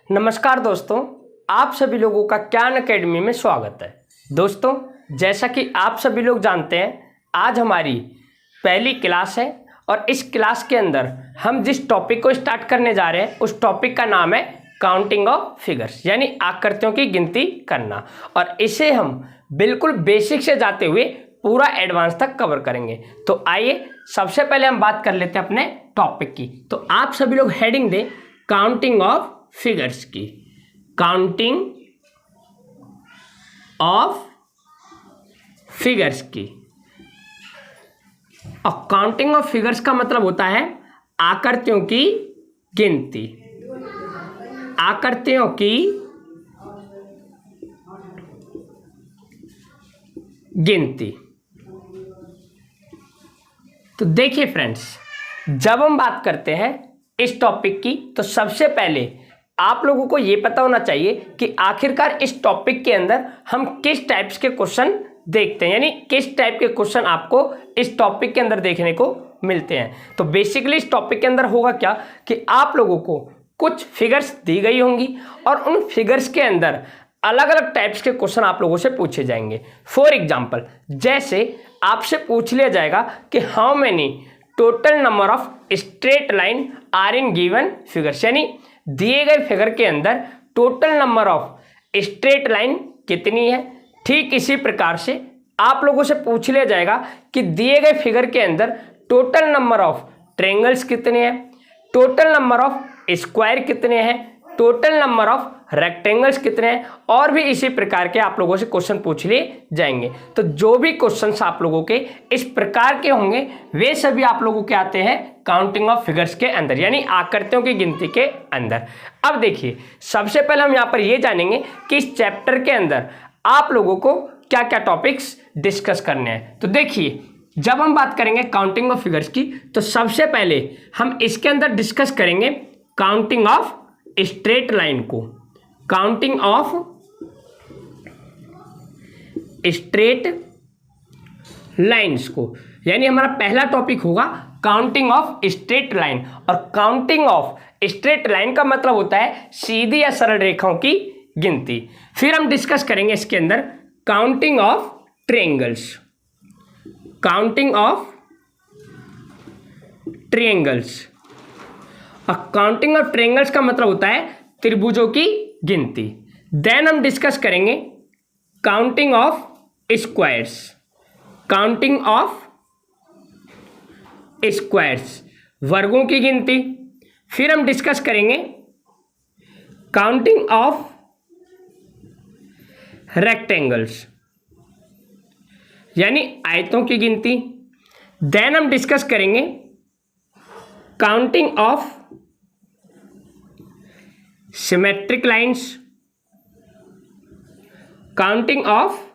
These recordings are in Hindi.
नमस्कार दोस्तों, आप सभी लोगों का ज्ञान एकेडमी में स्वागत है। दोस्तों, जैसा कि आप सभी लोग जानते हैं, आज हमारी पहली क्लास है और इस क्लास के अंदर हम जिस टॉपिक को स्टार्ट करने जा रहे हैं उस टॉपिक का नाम है काउंटिंग ऑफ फिगर्स, यानी आकृतियों की गिनती करना। और इसे हम बिल्कुल बेसिक से जाते हुए पूरा एडवांस तक कवर करेंगे। तो आइए सबसे पहले हम बात कर लेते हैं अपने टॉपिक की। तो आप सभी लोग हेडिंग दें काउंटिंग ऑफ फिगर्स की। काउंटिंग ऑफ फिगर्स की। और काउंटिंग ऑफ फिगर्स का मतलब होता है आकृतियों की गिनती। आकृतियों की गिनती। तो देखिए फ्रेंड्स, जब हम बात करते हैं इस टॉपिक की तो सबसे पहले आप लोगों को यह पता होना चाहिए कि आखिरकार इस टॉपिक के अंदर हम किस टाइप्स के क्वेश्चन देखते हैं, यानी किस टाइप के क्वेश्चन आपको इस टॉपिक के अंदर देखने को मिलते हैं। तो बेसिकली इस टॉपिक के अंदर होगा क्या कि आप लोगों को कुछ फिगर्स दी गई होंगी और उन फिगर्स के अंदर अलग अलग टाइप्स के क्वेश्चन आप लोगों से पूछे जाएंगे। फॉर एग्जाम्पल, जैसे आपसे पूछ लिया जाएगा कि how many total number of straight line are in given figures, यानी दिए गए फिगर के अंदर total number of straight line कितनी है। ठीक इसी प्रकार से आप लोगों से पूछ लिया जाएगा कि दिए गए फिगर के अंदर टोटल नंबर ऑफ ट्रायंगल्स कितने हैं, टोटल नंबर ऑफ स्क्वायर कितने हैं, टोटल नंबर ऑफ रेक्टेंगल्स कितने हैं, और भी इसी प्रकार के आप लोगों से क्वेश्चन पूछ लिए जाएंगे। तो जो भी क्वेश्चंस आप लोगों के इस प्रकार के होंगे वे सभी आप लोगों के आते हैं काउंटिंग ऑफ फिगर्स के अंदर, यानी आकृतियों की गिनती के अंदर। अब देखिए, सबसे पहले हम यहाँ पर ये जानेंगे कि इस चैप्टर के अंदर आप लोगों को क्या क्या टॉपिक्स डिस्कस करने हैं। तो देखिए, जब हम बात करेंगे काउंटिंग ऑफ फिगर्स की तो सबसे पहले हम इसके अंदर डिस्कस करेंगे काउंटिंग ऑफ स्ट्रेट लाइन को। काउंटिंग ऑफ स्ट्रेट लाइंस को, यानी हमारा पहला टॉपिक होगा काउंटिंग ऑफ स्ट्रेट लाइन। और काउंटिंग ऑफ स्ट्रेट लाइन का मतलब होता है सीधी या सरल रेखाओं की गिनती। फिर हम डिस्कस करेंगे इसके अंदर counting of triangles. Counting of triangles. और काउंटिंग ऑफ ट्रायंगल्स का मतलब होता है त्रिभुजों की गिनती। देन हम डिस्कस करेंगे counting of squares. Counting of squares, वर्गों की गिनती। फिर हम डिस्कस करेंगे काउंटिंग ऑफ रेक्टेंगल्स, यानी आयतों की गिनती। देन हम डिस्कस करेंगे counting of symmetric lines. Counting of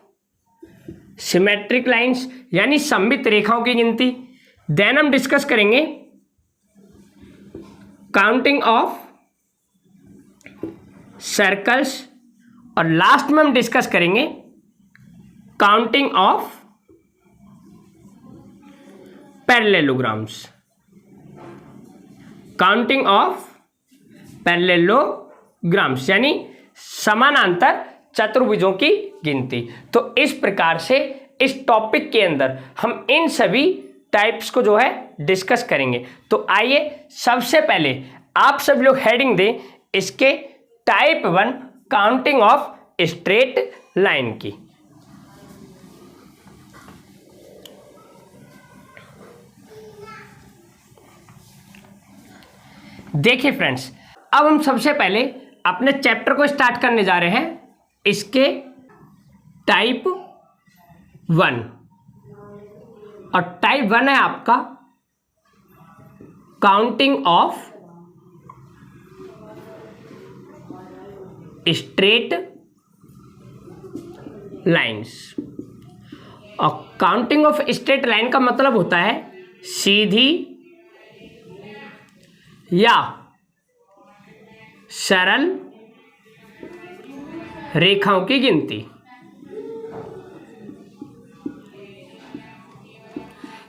symmetric lines, यानी सममित रेखाओं की गिनती। देन हम डिस्कस करेंगे काउंटिंग ऑफ सर्कल्स। और लास्ट में हम डिस्कस करेंगे counting of parallelograms. Counting of parallelograms, यानी समानांतर चतुर्भुजों की गिनती। तो इस प्रकार से इस टॉपिक के अंदर हम इन सभी टाइप्स को जो है डिस्कस करेंगे। तो आइए सबसे पहले आप सब लोग हेडिंग दें इसके type 1 counting of straight line की। देखिए फ्रेंड्स, अब हम सबसे पहले अपने चैप्टर को स्टार्ट करने जा रहे हैं इसके टाइप 1। और टाइप 1 है आपका काउंटिंग ऑफ स्ट्रेट लाइंस। और काउंटिंग ऑफ स्ट्रेट लाइन का मतलब होता है सीधी या सरल रेखाओं की गिनती।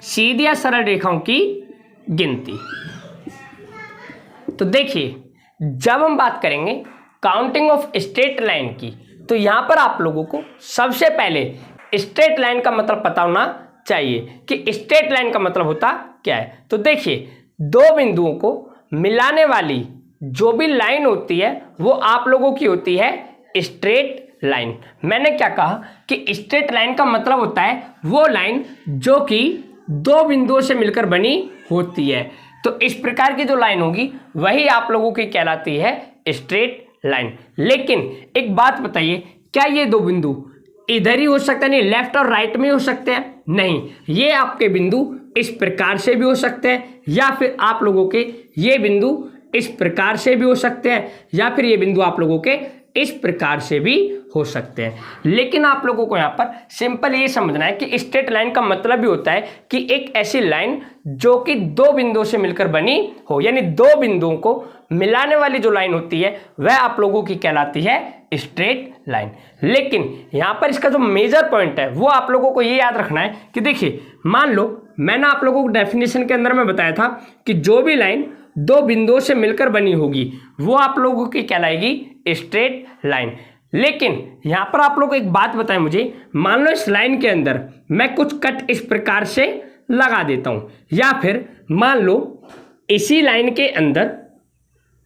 सीधी या सरल रेखाओं की गिनती। तो देखिए, जब हम बात करेंगे काउंटिंग ऑफ स्ट्रेट लाइन की, तो यहां पर आप लोगों को सबसे पहले स्ट्रेट लाइन का मतलब पता होना चाहिए कि स्ट्रेट लाइन का मतलब होता क्या है। तो देखिए, दो बिंदुओं को मिलाने वाली जो भी लाइन होती है वो आप लोगों की होती है स्ट्रेट लाइन। मैंने क्या कहा कि स्ट्रेट लाइन का मतलब होता है वो लाइन जो कि दो बिंदुओं से मिलकर बनी होती है। तो इस प्रकार की जो लाइन होगी वही आप लोगों की कहलाती है स्ट्रेट लाइन। लेकिन एक बात बताइए, क्या ये दो बिंदु इधर ही हो सकते हैं, नहीं लेफ्ट और राइट में हो सकते हैं? नहीं, ये आपके बिंदु इस प्रकार से भी हो सकते हैं, या फिर आप लोगों के ये बिंदु इस प्रकार से भी हो सकते हैं, या फिर ये बिंदु आप लोगों के इस प्रकार से भी हो सकते हैं। लेकिन आप लोगों को यहाँ पर सिंपल ये समझना है कि स्ट्रेट लाइन का मतलब भी होता है कि एक ऐसी लाइन जो कि दो बिंदुओं से मिलकर बनी हो, यानी दो बिंदुओं को मिलाने वाली जो लाइन होती है वह आप लोगों की कहलाती है स्ट्रेट लाइन। लेकिन यहाँ पर इसका जो मेजर पॉइंट है वो आप लोगों को ये याद रखना है कि देखिए, मान लो मैंने आप लोगों को डेफिनेशन के अंदर में बताया था कि जो भी लाइन दो बिंदुओं से मिलकर बनी होगी वो आप लोगों की कहलाएगी स्ट्रेट लाइन। लेकिन यहां पर आप लोग एक बात बताएं मुझे, मान लो इस लाइन के अंदर मैं कुछ कट इस प्रकार से लगा देता हूं, या फिर मान लो इसी लाइन के अंदर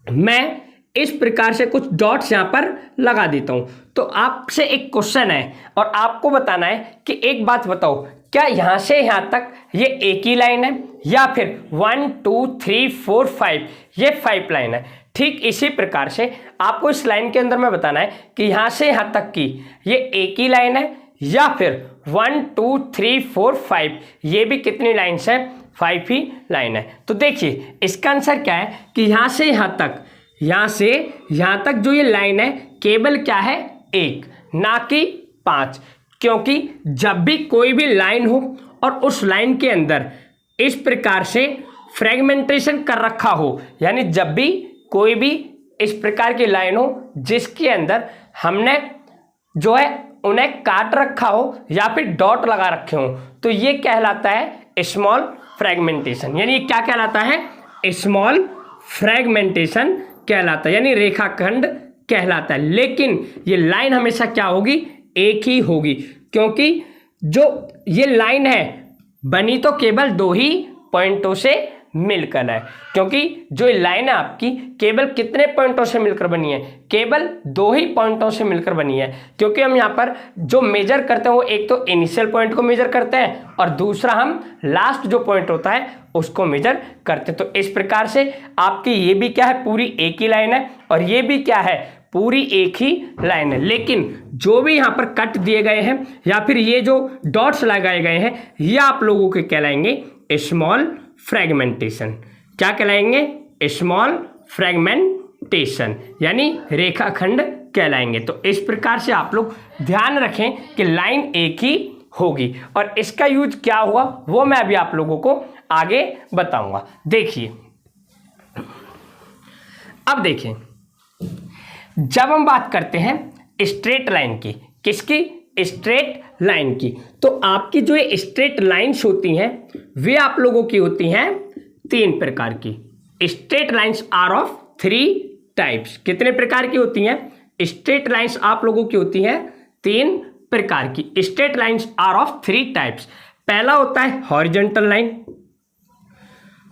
मैं इस प्रकार से कुछ डॉट्स यहां पर लगा देता हूं। तो आपसे एक क्वेश्चन है और आपको बताना है कि एक बात बताओ, क्या यहां से यहां तक ये एक ही लाइन है या फिर 1 2 3 4 5 ये 5 लाइन है? ठीक इसी प्रकार से आपको इस लाइन के अंदर में बताना है कि यहां से यहां तक की ये एक ही लाइन है या फिर 1 2 3 4 5 ये भी कितनी लाइन्स है? 5 ही लाइन है। तो देखिए इसका आंसर क्या है कि यहां से यहां तक, यहां से यहां तक जो ये लाइन है केवल क्या है? एक, ना कि 5। क्योंकि जब भी कोई भी लाइन हो और उस लाइन के अंदर इस प्रकार से फ्रेगमेंटेशन कर रखा हो, यानी जब भी कोई भी इस प्रकार की लाइन हो जिसके अंदर हमने जो है उन्हें काट रखा हो या फिर डॉट लगा रखे हो, तो ये कहलाता है स्मॉल फ्रेगमेंटेशन। यानी ये क्या कहलाता है? स्मॉल फ्रेगमेंटेशन कहलाता है, यानी रेखाखंड कहलाता है। लेकिन ये लाइन हमेशा क्या होगी? एक ही होगी, क्योंकि जो ये लाइन है बनी तो केवल दो ही पॉइंटों से मिलकर है। क्योंकि जो ये लाइन है आपकी केवल कितने पॉइंटों से मिलकर बनी है? केवल दो ही पॉइंटों से मिलकर बनी है। क्योंकि हम यहाँ पर जो मेजर करते हैं वो एक तो इनिशियल पॉइंट को मेजर करते हैं और दूसरा हम लास्ट जो पॉइंट होता है उसको मेजर करते हैं। तो इस प्रकार से आपकी ये भी क्या है? पूरी एक ही लाइन है, और ये भी क्या है? पूरी एक ही लाइन है। लेकिन जो भी यहाँ पर कट दिए गए हैं या फिर ये जो डॉट्स लगाए गए हैं ये आप लोगों के कहलाएंगे स्मॉल फ्रेगमेंटेशन। क्या कहलाएंगे? स्मॉल फ्रेगमेंटेशन, यानी रेखाखंड कहलाएंगे। तो इस प्रकार से आप लोग ध्यान रखें कि लाइन एक ही होगी, और इसका यूज क्या हुआ वो मैं अभी आप लोगों को आगे बताऊंगा। देखिए, अब देखें, जब हम बात करते हैं स्ट्रेट लाइन की, किसकी? स्ट्रेट लाइन की, तो आपकी जो ये स्ट्रेट लाइंस होती हैं वे आप लोगों की होती हैं 3 प्रकार की। Straight lines are of 3 types. कितने प्रकार की होती हैं? स्ट्रेट लाइंस आप लोगों की होती हैं 3 प्रकार की। Straight lines are of 3 types. पहला होता है हॉरिजॉन्टल लाइन,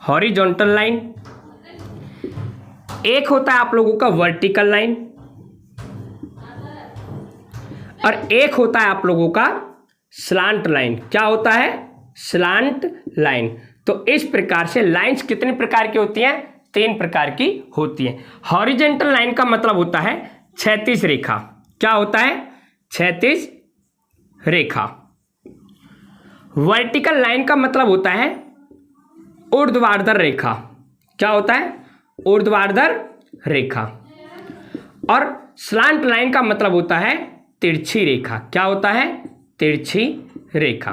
हॉरिजॉन्टल लाइन। एक होता है आप लोगों का वर्टिकल लाइन, और एक होता है आप लोगों का स्लांट लाइन। क्या होता है? Slant line. तो इस प्रकार से लाइंस कितने प्रकार की होती हैं? 3 प्रकार की होती हैं। हॉरिजॉन्टल लाइन का मतलब होता है क्षैतिज रेखा। क्या होता है? क्षैतिज रेखा। वर्टिकल लाइन का मतलब होता है ऊर्ध्वाधर रेखा। क्या होता है? ऊर्ध्वाधर रेखा। और स्लांट लाइन का मतलब होता है तिरछी रेखा। क्या होता है? तिरछी रेखा।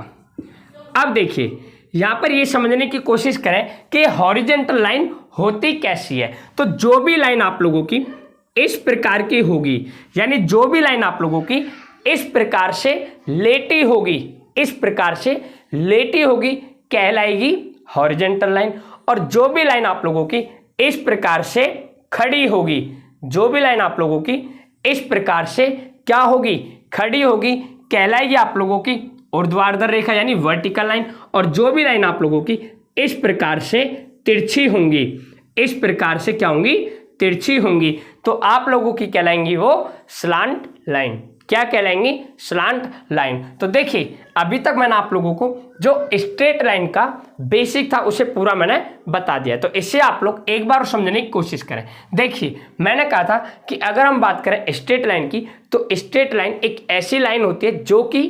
अब देखिए, यहां पर ये समझने की कोशिश करें कि हॉरिजॉन्टल लाइन होती कैसी है। तो जो भी लाइन आप लोगों की इस प्रकार की होगी, यानी जो भी लाइन आप लोगों की इस प्रकार से लेटी होगी, इस प्रकार से लेटी होगी कहलाएगी हॉरिजॉन्टल लाइन। और जो भी लाइन आप लोगों की इस प्रकार से खड़ी होगी, जो भी लाइन आप लोगों की इस प्रकार से क्या होगी, खड़ी होगी, कहलाएगी आप लोगों की ऊर्ध्वाधर रेखा यानी वर्टिकल लाइन। और जो भी लाइन आप लोगों की इस प्रकार से तिरछी होंगी, इस प्रकार से क्या होंगी, तिरछी होंगी, तो आप लोगों की कहलाएंगी वो स्लांट लाइन। क्या कहलाएंगी, स्लांट लाइन। तो देखिए अभी तक मैंने आप लोगों को जो स्ट्रेट लाइन का बेसिक था उसे पूरा मैंने बता दिया, तो इससे आप लोग एक बार समझने की कोशिश करें। देखिए मैंने कहा था कि अगर हम बात करें स्ट्रेट लाइन की, तो स्ट्रेट लाइन एक ऐसी लाइन होती है जो कि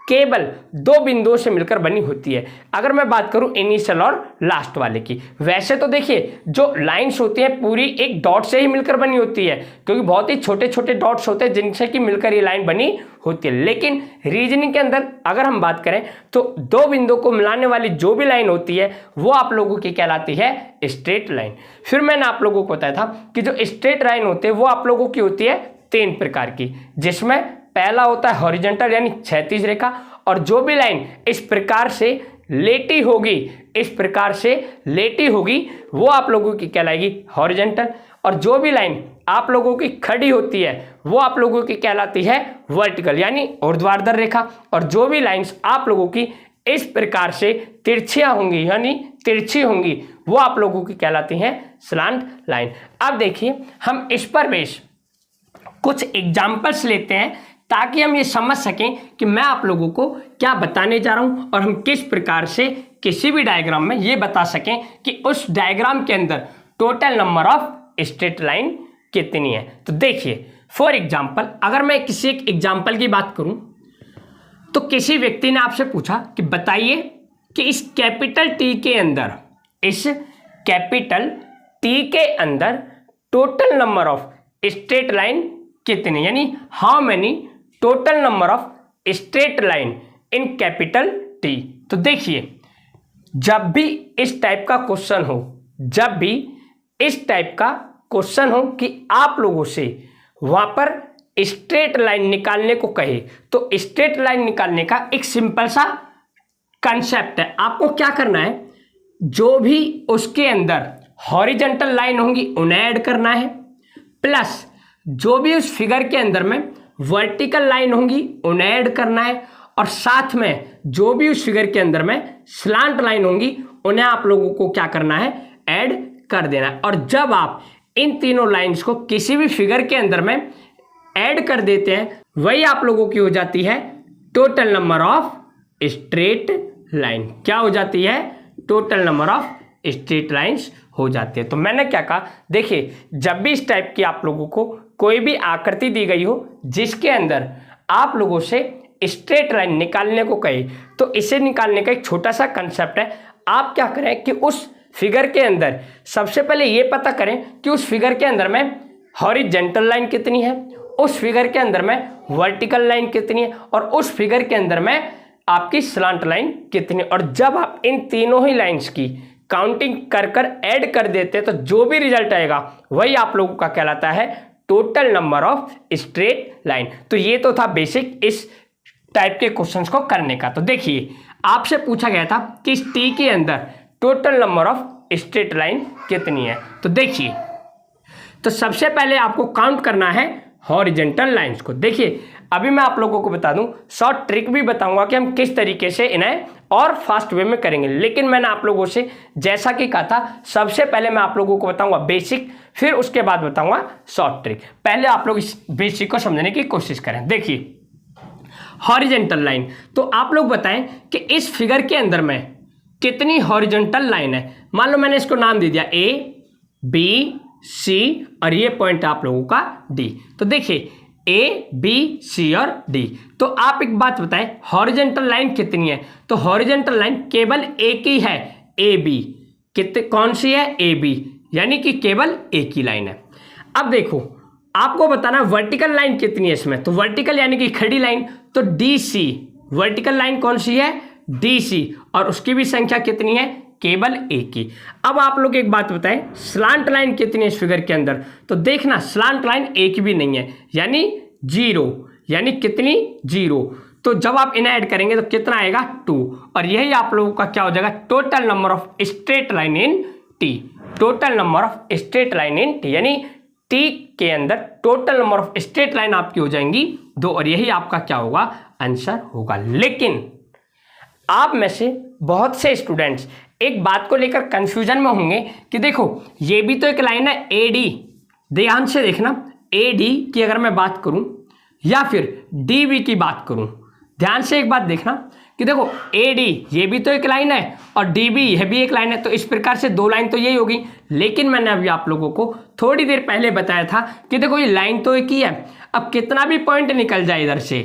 केवल दो बिंदुओं से मिलकर बनी होती है। अगर मैं बात करूं इनिशियल और लास्ट वाले की, वैसे तो देखिए जो लाइंस होती हैं पूरी एक डॉट से ही मिलकर बनी होती है, क्योंकि बहुत ही छोटे छोटे डॉट्स होते हैं जिनसे कि मिलकर ये लाइन बनी होती है। लेकिन रीजनिंग के अंदर अगर हम बात करें तो दो बिंदुओं को मिलाने वाली जो भी लाइन होती है वो आप लोगों की कहलाती है स्ट्रेट लाइन। फिर मैंने आप लोगों को बताया था कि जो स्ट्रेट लाइन होती है वो आप लोगों की होती है 3 प्रकार की, जिसमें पहला होता है हॉरिजॉन्टल यानी क्षैतिज रेखा, और जो भी लाइन इस प्रकार से लेटी होगी, इस प्रकार से लेटी होगी, वो आप लोगों की कहलाएगी हॉरिजॉन्टल। और जो भी लाइन आप लोगों की खड़ी होती है वो आप लोगों की कहलाती है वर्टिकल यानी ऊर्ध्वाधर रेखा। और जो भी लाइंस आप लोगों की इस प्रकार से तिरछियां होंगी यानी तिरछी होंगी, वो आप लोगों की कहलाती हैं स्लांट लाइन। अब देखिए हम इस पर बेस कुछ एग्जाम्पल्स लेते हैं ताकि हम ये समझ सकें कि मैं आप लोगों को क्या बताने जा रहा हूं, और हम किस प्रकार से किसी भी डायग्राम में ये बता सकें कि उस डायग्राम के अंदर total number of straight line कितनी है। तो देखिए फॉर एग्जाम्पल अगर मैं किसी एक एग्जाम्पल की बात करूं, तो किसी व्यक्ति ने आपसे पूछा कि बताइए कि इस कैपिटल टी के अंदर, इस कैपिटल टी के अंदर total number of straight line कितनी, यानी how many total number of straight line in capital T. तो देखिए जब भी इस टाइप का क्वेश्चन हो, जब भी इस टाइप का क्वेश्चन हो कि आप लोगों से वहां पर स्ट्रेट लाइन निकालने को कहे, तो स्ट्रेट लाइन निकालने का एक सिंपल सा कंसेप्ट है। आपको क्या करना है, जो भी उसके अंदर हॉरिजॉन्टल लाइन होंगी उन्हें ऐड करना है, प्लस जो भी उस फिगर के अंदर में वर्टिकल लाइन होंगी उन्हें ऐड करना है, और साथ में जो भी उस फिगर के अंदर में स्लांट लाइन होंगी उन्हें आप लोगों को क्या करना है, ऐड कर देना है। और जब आप इन तीनों लाइंस को किसी भी फिगर के अंदर में ऐड कर देते हैं, वही आप लोगों की हो जाती है total number of straight line. क्या हो जाती है, total number of straight lines हो जाती है। तो मैंने क्या कहा, देखिए जब भी इस टाइप की आप लोगों को कोई भी आकृति दी गई हो जिसके अंदर आप लोगों से स्ट्रेट लाइन निकालने को कहे, तो इसे निकालने का एक छोटा सा कंसेप्ट है। आप क्या करें कि उस फिगर के अंदर सबसे पहले ये पता करें कि उस फिगर के अंदर में हॉरिजॉन्टल लाइन कितनी है, उस फिगर के अंदर में वर्टिकल लाइन कितनी है, और उस फिगर के अंदर में आपकी स्लांट लाइन कितनी। और जब आप इन तीनों ही लाइंस की काउंटिंग कर ऐड कर देते हैं, तो जो भी रिजल्ट आएगा वही आप लोगों का कहलाता है total number of straight line. तो ये तो था बेसिक इस टाइप के क्वेश्चंस को करने का। तो देखिए आपसे पूछा गया था कि इस टी के अंदर total number of straight line कितनी है। तो देखिए तो सबसे पहले आपको काउंट करना है हॉरिजॉन्टल लाइंस को। देखिए अभी मैं आप लोगों को बता दूं, शॉर्ट ट्रिक भी बताऊंगा कि हम किस तरीके से इन्हें और फास्ट वे में करेंगे। लेकिन मैंने आप लोगों से जैसा कि कहा था, सबसे पहले मैं आप लोगों को बताऊंगा बेसिक, फिर उसके बाद बताऊंगा शॉर्ट ट्रिक। पहले आप लोग इस बेसिक को समझने की कोशिश करें। देखिए हॉरिजॉन्टल लाइन, तो आप लोग बताएं कि इस फिगर के अंदर में कितनी हॉरिजॉन्टल लाइन है। मान लो मैंने इसको नाम दे दिया ए, बी, सी, और ये पॉइंट आप लोगों का डी। तो देखिए ए, बी, सी और डी। तो आप एक बात बताएं हॉरिजॉन्टल लाइन कितनी है। तो हॉरिजॉन्टल लाइन केवल एक ही है, ए बी। कितने, कौन सी है, ए बी, यानी कि केवल एक ही लाइन है। अब देखो आपको बताना वर्टिकल लाइन कितनी है इसमें। तो वर्टिकल यानी कि खड़ी लाइन, तो डी सी, वर्टिकल लाइन कौन सी है, डी सी, और उसकी भी संख्या कितनी है, केवल एक ही। अब आप लोग एक बात बताएं स्लांट लाइन कितनी है इस फिगर के अंदर। तो देखना स्लांट लाइन एक भी नहीं है, यानी 0, यानी कितनी, 0। तो जब आप इन्हें ऐड करेंगे तो कितना आएगा, 2, और यही आप लोगों का क्या हो जाएगा, total number of straight line in T. Total number of straight line in T, यानी टी के अंदर total number of straight line आपकी हो जाएंगी 2 और यही आपका क्या होगा, आंसर होगा। लेकिन आप में से बहुत से स्टूडेंट्स एक बात को लेकर कंफ्यूजन में होंगे कि देखो ये भी तो एक लाइन है AD, ध्यान से देखना, AD की अगर मैं बात करूं या फिर DB की बात करूं, ध्यान से एक बात देखना कि देखो AD ये भी तो एक लाइन है और DB यह भी एक लाइन है, तो इस प्रकार से 2 लाइन तो यही होगी। लेकिन मैंने अभी आप लोगों को थोड़ी देर पहले बताया था कि देखो ये लाइन तो एक ही है, अब कितना भी पॉइंट निकल जाए इधर से,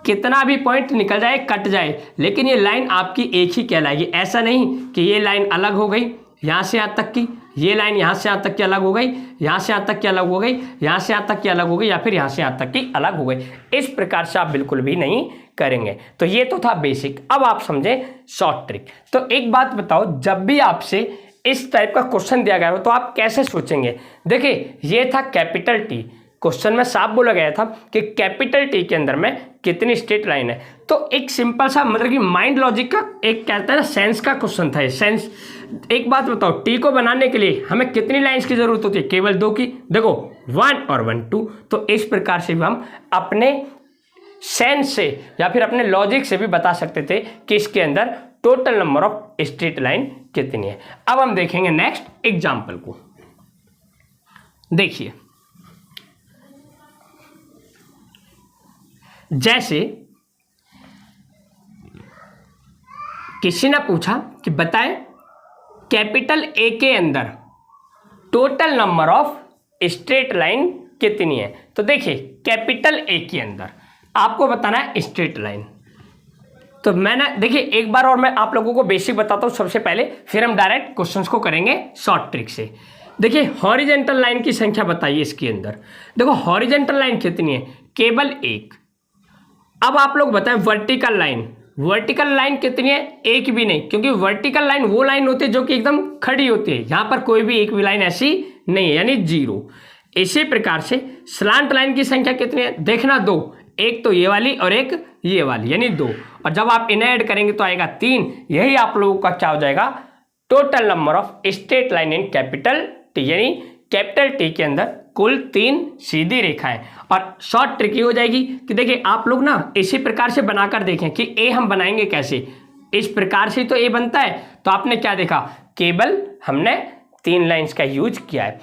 कितना भी पॉइंट निकल जाए, कट जाए, लेकिन ये लाइन आपकी एक ही कहलाएगी। ऐसा नहीं कि ये लाइन अलग हो गई यहाँ से यहाँ तक की, ये लाइन यहाँ से यहाँ तक की अलग हो गई, यहाँ से यहाँ तक की अलग हो गई, यहाँ से यहाँ तक की अलग हो गई, या फिर यहाँ से यहाँ तक की अलग हो गई। इस प्रकार से आप बिल्कुल भी नहीं करेंगे। तो ये तो था बेसिक। अब आप समझे शॉर्ट ट्रिक। तो एक बात बताओ, जब भी आपसे इस टाइप का क्वेश्चन दिया गया हो तो आप कैसे सोचेंगे। देखिए ये था कैपिटल टी, क्वेश्चन में साफ बोला गया था कि कैपिटल टी के अंदर में कितनी स्ट्रेट लाइन है। तो एक सिंपल सा मतलब कि माइंड लॉजिक का एक कहता है ना सेंस का क्वेश्चन था ये, सेंस। एक बात बताओ, टी को बनाने के लिए हमें कितनी लाइंस की जरूरत होती है, केवल 2 की। देखो 1 और 1 2। तो इस प्रकार से भी हम अपने सेंस से या फिर अपने लॉजिक से भी बता सकते थे कि इसके अंदर total number of straight line कितनी है। अब हम देखेंगे नेक्स्ट एग्जाम्पल को। देखिए जैसे किसी ने पूछा कि बताएं कैपिटल ए के अंदर total number of straight line कितनी है। तो देखिए कैपिटल ए के अंदर आपको बताना है स्ट्रेट लाइन। तो मैंने देखिए एक बार और मैं आप लोगों को बेसिक बताता हूं सबसे पहले, फिर हम डायरेक्ट क्वेश्चंस को करेंगे शॉर्ट ट्रिक से। देखिए हॉरिजेंटल लाइन की संख्या बताइए इसके अंदर। देखो हॉरिजेंटल लाइन कितनी है, केवल 1। अब आप लोग बताएं वर्टिकल लाइन, वर्टिकल लाइन कितनी है, एक भी नहीं, क्योंकि वर्टिकल लाइन वो लाइन होती है जो कि एकदम खड़ी होती है, यहां पर कोई भी एक भी लाइन ऐसी नहीं है, यानी 0। इसी प्रकार से स्लांट लाइन की संख्या कितनी है, देखना 2, एक तो ये वाली और एक ये वाली, यानी 2, और जब आप इन्हें ऐड करेंगे तो आएगा 3। यही आप लोगों का क्या हो जाएगा, total number of straight line in capital T, यानी कैपिटल टी के अंदर कुल 3 सीधी रेखाएं। और शॉर्ट ट्रिक ये हो जाएगी कि देखिए आप लोग ना इसी प्रकार से बनाकर देखें कि ए हम बनाएंगे कैसे, इस प्रकार से तो ए बनता है। तो आपने क्या देखा, केवल हमने 3 लाइंस का यूज किया है,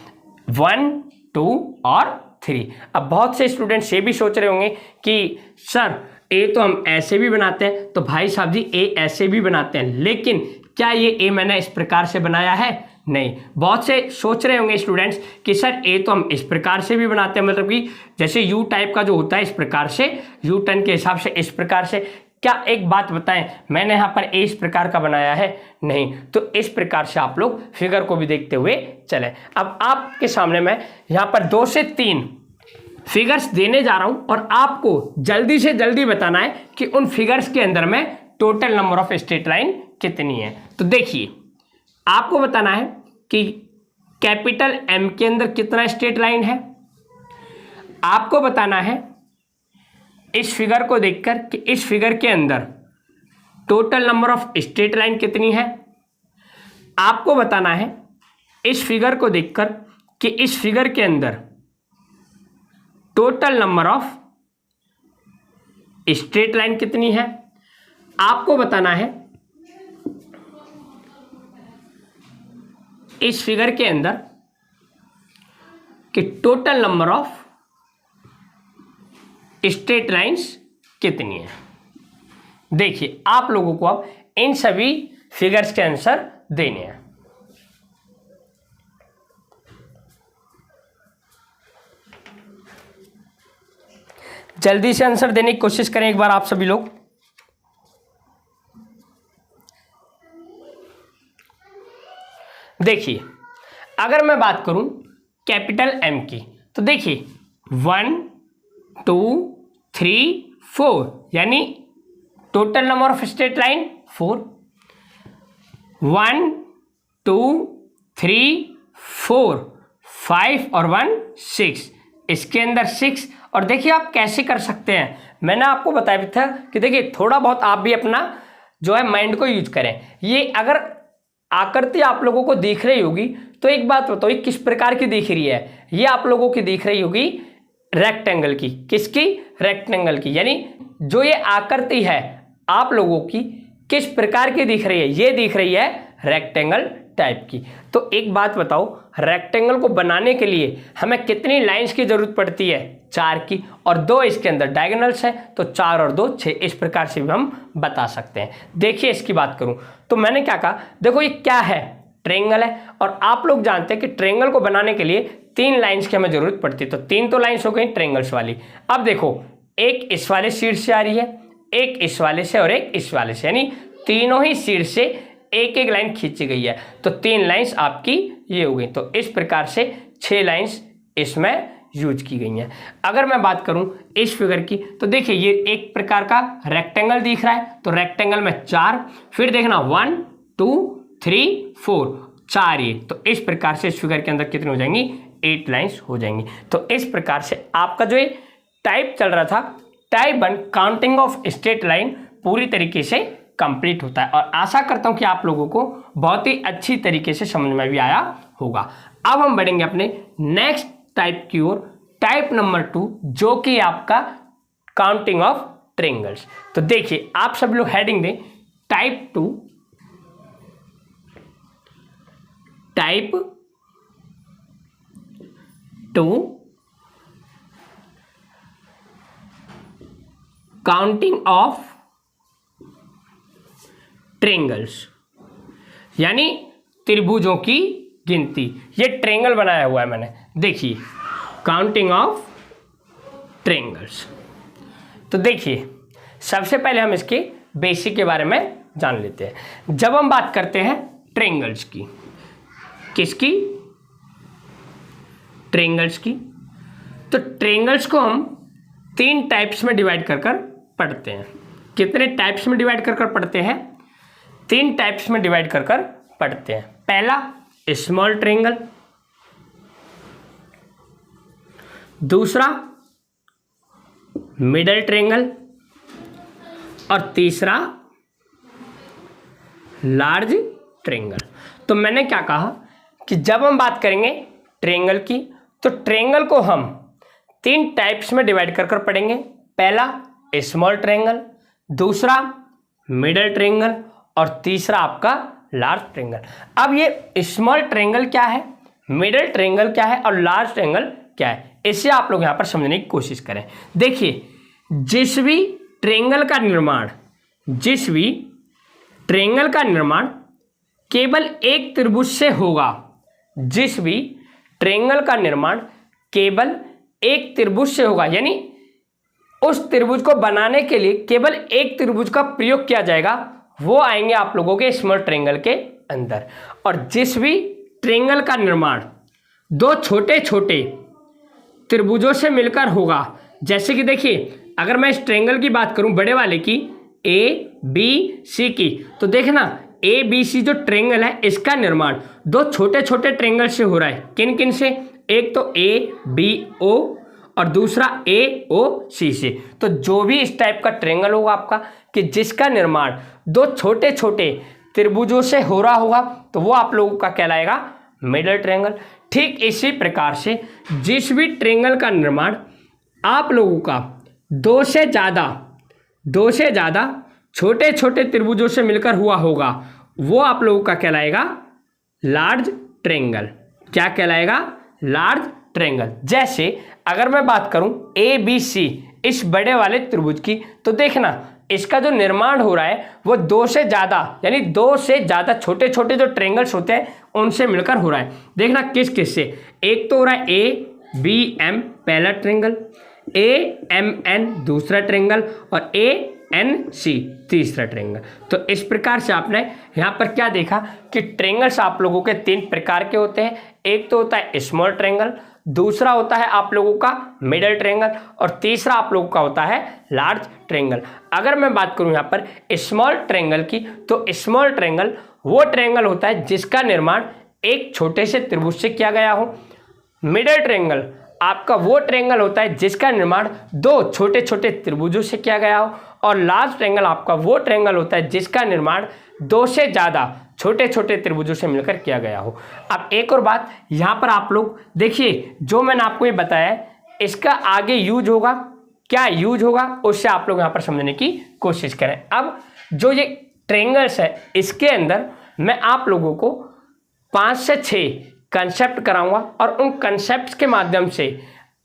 1 2 और 3। अब बहुत से स्टूडेंट्स ये भी सोच रहे होंगे कि सर ए तो हम ऐसे भी बनाते हैं, तो भाई साहब जी ए ऐसे भी बनाते हैं, लेकिन क्या ये ए मैंने इस प्रकार से बनाया है, नहीं। बहुत से सोच रहे होंगे स्टूडेंट्स कि सर ए तो हम इस प्रकार से भी बनाते हैं, मतलब कि जैसे यू टाइप का जो होता है इस प्रकार से, यू टर्न के हिसाब से इस प्रकार से। क्या एक बात बताएं, मैंने यहाँ पर ए इस प्रकार का बनाया है, नहीं। तो इस प्रकार से आप लोग फिगर को भी देखते हुए चलें। अब आपके सामने मैं यहाँ पर 2 से 3 फिगर्स देने जा रहा हूँ और आपको जल्दी से जल्दी बताना है कि उन फिगर्स के अंदर में total number of straight line कितनी है। तो देखिए आपको बताना है कि कैपिटल एम के अंदर कितना स्ट्रेट लाइन है। आपको बताना है इस फिगर को देखकर कि इस फिगर के अंदर total number of straight line कितनी है। आपको बताना है इस फिगर को देखकर कि इस फिगर के अंदर total number of straight line कितनी है। आपको बताना है इस फिगर के अंदर कि total number of straight lines कितनी है। देखिए आप लोगों को अब इन सभी फिगर्स के आंसर देने हैं। जल्दी से आंसर देने की कोशिश करें एक बार आप सभी लोग। देखिए अगर मैं बात करूं कैपिटल एम की, तो देखिए 1 2 3 4, यानी total number of straight line 4। 1 2 3 4 5 और 1 6, इसके अंदर 6। और देखिए आप कैसे कर सकते हैं, मैंने आपको बताया भी था कि देखिए थोड़ा बहुत आप भी अपना जो है माइंड को यूज करें। ये अगर आकृति आप लोगों को दिख रही होगी तो एक बात बताओ ये किस प्रकार की दिख रही है? ये आप लोगों की दिख रही होगी रेक्टेंगल की। किसकी? रेक्टेंगल की। यानी जो ये आकृति है आप लोगों की किस प्रकार की दिख रही है? ये दिख रही है रेक्टेंगल टाइप की। तो एक बात बताओ, रेक्टेंगल को बनाने के लिए हमें कितनी लाइंस की जरूरत पड़ती है? 4 की, और 2 इसके अंदर डायगोनल्स हैं, तो 4 और 2 6। इस प्रकार से भी हम बता सकते हैं। देखिए इसकी बात करूं तो मैंने क्या कहा, देखो ये क्या है? ट्रायंगल है, और आप लोग जानते हैं कि ट्रायंगल को बनाने के लिए 3 लाइंस की हमें जरूरत पड़ती है। तो 3 तो लाइंस हो गई ट्रायंगल्स वाली। अब देखो, एक इस वाले शीट से आ रही है, एक इस वाले से और एक इस वाले से, यानी तीनों ही शीट से एक एक लाइन खींची गई है। तो 3 लाइंस आपकी ये हो गई। तो इस प्रकार से 6 लाइंस इसमें यूज की गई हैं। अगर मैं बात करूं इस फिगर की तो देखिए ये एक प्रकार का रेक्टेंगल दिख रहा है। तो रेक्टेंगल में 4, फिर देखना 1 2 3 4, 4 ये। तो इस प्रकार से इस फिगर के अंदर कितनी हो जाएंगी? 8 लाइंस हो जाएंगी। तो इस प्रकार से आपका जो ये टाइप चल रहा था, type 1 counting of straight line, पूरी तरीके से कंप्लीट होता है। और आशा करता हूं कि आप लोगों को बहुत ही अच्छी तरीके से समझ में भी आया होगा। अब हम बढ़ेंगे अपने नेक्स्ट टाइप की ओर, टाइप नंबर 2, जो कि आपका काउंटिंग ऑफ ट्रायंगल्स। तो देखिए आप सब लोग हेडिंग दें type 2, type 2 counting of triangles, यानी त्रिभुजों की गिनती। ये ट्रायंगल बनाया हुआ है मैंने, देखिए काउंटिंग ऑफ ट्रायंगल्स। तो देखिए सबसे पहले हम इसके बेसिक के बारे में जान लेते हैं। जब हम बात करते हैं ट्रायंगल्स की, किसकी? ट्रायंगल्स की। तो ट्रायंगल्स को हम 3 टाइप्स में डिवाइड कर पढ़ते हैं। कितने टाइप्स में डिवाइड कर पढ़ते हैं? 3 टाइप्स में डिवाइड कर पढ़ते हैं। पहला स्मॉल ट्रायंगल, दूसरा मिडल ट्रायंगल, और तीसरा लार्ज ट्रायंगल। तो मैंने क्या कहा कि जब हम बात करेंगे ट्रायंगल की तो ट्रायंगल को हम 3 टाइप्स में डिवाइड कर पढ़ेंगे। पहला स्मॉल ट्रायंगल, दूसरा मिडल ट्रायंगल, और तीसरा आपका लार्ज ट्रायंगल। अब ये स्मॉल ट्रायंगल क्या है, मिडल ट्रायंगल क्या है और लार्ज ट्रायंगल क्या है, इसे आप लोग यहां पर समझने की कोशिश करें। देखिए जिस भी ट्रायंगल का निर्माण केवल एक त्रिभुज से होगा, जिस भी ट्रायंगल का निर्माण केवल एक त्रिभुज से होगा, यानी उस त्रिभुज को बनाने के लिए केवल एक त्रिभुज का प्रयोग किया जाएगा, वो आएंगे आप लोगों के स्मॉल ट्रायंगल के अंदर। और जिस भी ट्रायंगल का निर्माण 2 छोटे छोटे त्रिभुजों से मिलकर होगा, जैसे कि देखिए अगर मैं इस ट्रायंगल की बात करूं बड़े वाले की, ABC की, तो देखना ABC जो ट्रायंगल है इसका निर्माण 2 छोटे छोटे ट्रायंगल से हो रहा है। किन किन से? एक तो ABO और दूसरा AOC से। तो जो भी इस टाइप का ट्रायंगल होगा आपका कि जिसका निर्माण 2 छोटे छोटे त्रिभुजों से हो रहा होगा, तो वो आप लोगों का कहलाएगा मिडल ट्रायंगल। ठीक इसी प्रकार से जिस भी ट्रायंगल का निर्माण आप लोगों का 2 से ज़्यादा छोटे छोटे त्रिभुजों से मिलकर हुआ होगा, वो आप लोगों का कहलाएगा लार्ज ट्रायंगल। क्या कहलाएगा? Large triangle. जैसे अगर मैं बात करूं ABC इस बड़े वाले त्रिभुज की, तो देखना इसका जो निर्माण हो रहा है वो 2 से ज़्यादा, यानी 2 से ज़्यादा छोटे छोटे जो ट्रायंगल्स होते हैं उनसे मिलकर हो रहा है। देखना किस किस से? एक तो हो रहा है ABM पहला ट्रायंगल, AMN दूसरा ट्रायंगल, और ANC तीसरा ट्रायंगल। तो इस प्रकार से आपने यहाँ पर क्या देखा कि ट्रायंगल्स आप लोगों के 3 प्रकार के होते हैं। एक तो होता है स्मॉल ट्रायंगल, दूसरा होता है आप लोगों का मिडल ट्रायंगल, और तीसरा आप लोगों का होता है लार्ज ट्रायंगल। अगर मैं बात करूं यहाँ पर स्मॉल ट्रायंगल की, तो स्मॉल ट्रायंगल वो ट्रायंगल होता है जिसका निर्माण एक छोटे से त्रिभुज से किया गया हो। मिडल ट्रायंगल आपका वो ट्रायंगल होता है जिसका निर्माण 2 छोटे छोटे त्रिभुजों से किया गया हो, और लार्ज ट्रायंगल आपका वो ट्रायंगल होता है जिसका निर्माण दो से ज़्यादा छोटे छोटे त्रिभुजों से मिलकर किया गया हो। अब एक और बात यहाँ पर आप लोग देखिए, जो मैंने आपको ये बताया है इसका आगे यूज होगा, क्या यूज होगा उससे आप लोग यहाँ पर समझने की कोशिश करें। अब जो ये ट्रायंगल्स है इसके अंदर मैं आप लोगों को 5 से 6 कंसेप्ट कराऊंगा और उन कंसेप्ट के माध्यम से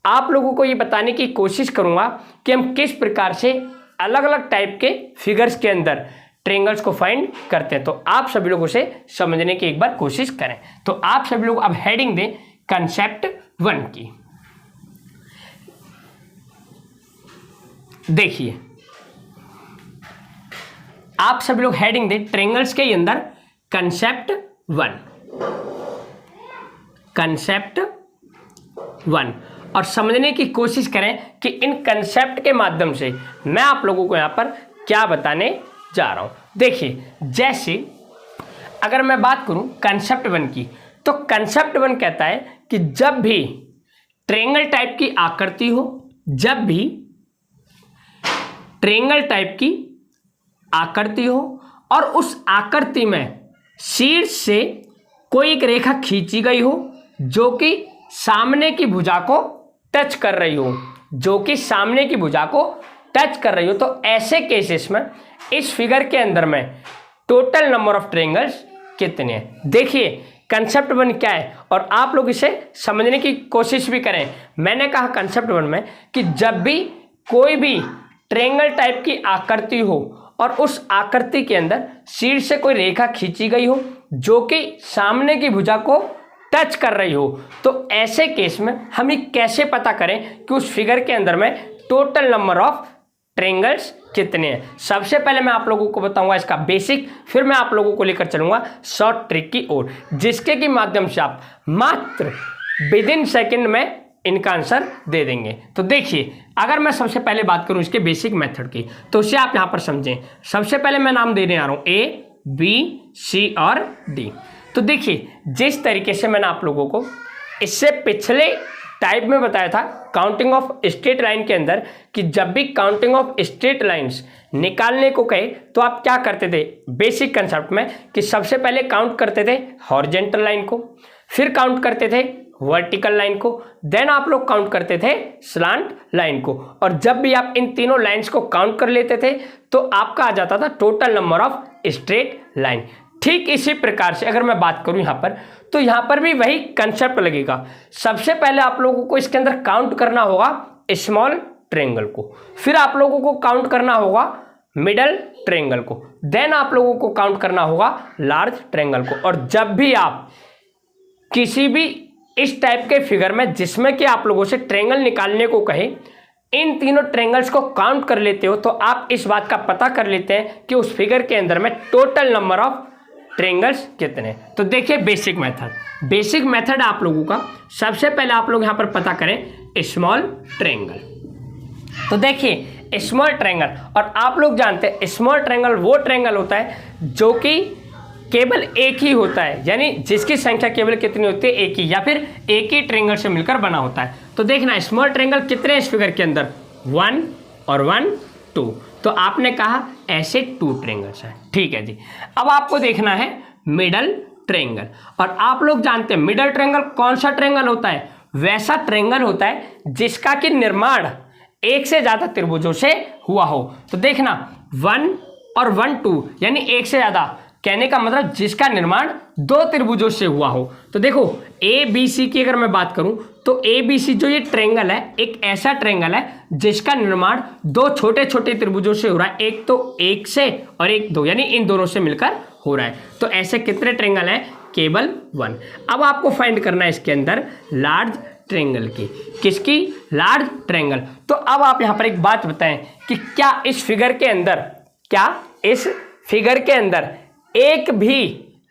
आप लोगों को ये बताने की कोशिश करूंगा कि हम किस प्रकार से अलग अलग टाइप के फिगर्स के अंदर ट्रायंगल्स को फाइंड करते हैं। तो आप सभी लोगों से समझने की एक बार कोशिश करें। तो आप सभी लोग अब हेडिंग दें कंसेप्ट 1 की। देखिए आप सभी लोग हेडिंग दें ट्रायंगल्स के अंदर कंसेप्ट 1, कंसेप्ट 1 और समझने की कोशिश करें कि इन कंसेप्ट के माध्यम से मैं आप लोगों को यहां पर क्या बताने जा रहा हूं। देखिए जैसे अगर मैं बात करूं कंसेप्ट 1 की, तो कंसेप्ट 1 कहता है कि जब भी ट्रायंगल टाइप की आकृति हो, जब भी ट्रायंगल टाइप की आकृति हो और उस आकृति में शीर्ष से कोई एक रेखा खींची गई हो जो कि सामने की भुजा को टच कर रही हो, जो कि सामने की भुजा को टच कर रही हो, तो ऐसे केसेस में इस फिगर के अंदर में टोटल नंबर ऑफ ट्रायंगल्स कितने हैं। देखिए कंसेप्ट 1 क्या है और आप लोग इसे समझने की कोशिश भी करें। मैंने कहा कंसेप्ट 1 में कि जब भी कोई भी ट्रायंगल टाइप की आकृति हो और उस आकृति के अंदर शीर्ष से कोई रेखा खींची गई हो जो कि सामने की भुजा को टच कर रही हो, तो ऐसे केस में हम ये कैसे पता करें कि उस फिगर के अंदर में टोटल नंबर ऑफ ट्रायंगल्स कितने हैं। सबसे पहले मैं आप लोगों को बताऊंगा इसका बेसिक, फिर मैं आप लोगों को लेकर चलूंगा शॉर्ट ट्रिक की ओर, जिसके की माध्यम से आप मात्र विदिन सेकंड में इनका आंसर दे देंगे। तो देखिए अगर मैं सबसे पहले बात करूं इसके बेसिक मेथड की, तो उसे आप यहां पर समझें। सबसे पहले मैं नाम देने आ रहा हूं A, B, C और D। तो देखिए जिस तरीके से मैंने आप लोगों को इससे पिछले टाइप में बताया था काउंटिंग ऑफ स्ट्रेट लाइन के अंदर कि जब भी काउंटिंग ऑफ स्ट्रेट लाइंस निकालने को कहे तो आप क्या करते थे बेसिक कंसेप्ट में कि सबसे पहले काउंट करते थे हॉरिजॉन्टल लाइन को, फिर काउंट करते थे वर्टिकल लाइन को, देन आप लोग काउंट करते थे स्लांट लाइन को, और जब भी आप इन तीनों लाइंस को काउंट कर लेते थे तो आपका आ जाता था total number of straight line. ठीक इसी प्रकार से अगर मैं बात करूं यहां पर, तो यहां पर भी वही कंसेप्ट लगेगा। सबसे पहले आप लोगों को इसके अंदर काउंट करना होगा स्मॉल ट्रायंगल को, फिर आप लोगों को काउंट करना होगा मिडल ट्रायंगल को, देन आप लोगों को काउंट करना होगा लार्ज ट्रायंगल को। और जब भी आप किसी भी इस टाइप के फिगर में जिसमें कि आप लोगों से ट्रायंगल निकालने को कहे, इन तीनों ट्रायंगल्स को काउंट कर लेते हो तो आप इस बात का पता कर लेते हैं कि उस फिगर के अंदर में टोटल नंबर ऑफ ट्रायंगल्स कितने। तो देखिए बेसिक मेथड आप लोगों का, सबसे पहले आप लोग यहां पर पता करें स्मॉल ट्रायंगल। तो देखिए स्मॉल ट्रायंगल, और आप लोग जानते हैं स्मॉल ट्रायंगल वो ट्रायंगल होता है जो कि केवल एक ही होता है, यानी जिसकी संख्या केवल कितनी होती है एक ही, या फिर एक ही ट्रायंगल से मिलकर बना होता है। तो देखना स्मॉल ट्रायंगल कितने इस फिगर के अंदर 1 और 1 2, तो आपने कहा ऐसे 2 ट्रायंगल्स हैं। ठीक है जी। अब आपको देखना है मिडल ट्रायंगल, और आप लोग जानते हैं मिडल ट्रायंगल कौन सा ट्रायंगल होता है, वैसा ट्रायंगल होता है जिसका कि निर्माण एक से ज्यादा त्रिभुजों से हुआ हो। तो देखना 1 और 1 2 यानी एक से ज्यादा, कहने का मतलब जिसका निर्माण 2 त्रिभुजों से हुआ हो। तो देखो ABC की अगर मैं बात करूं तो ABC जो ये ट्रायंगल है एक ऐसा ट्रायंगल है जिसका निर्माण 2 छोटे छोटे त्रिभुजों से हो रहा है, एक तो 1 से और एक 2, यानी इन दोनों से मिलकर हो रहा है। तो ऐसे कितने ट्रायंगल हैं, केवल 1। अब आपको फाइंड करना है इसके अंदर लार्ज ट्रायंगल की, किसकी, लार्ज ट्रायंगल। तो अब आप यहां पर एक बात बताएं कि क्या इस फिगर के अंदर एक भी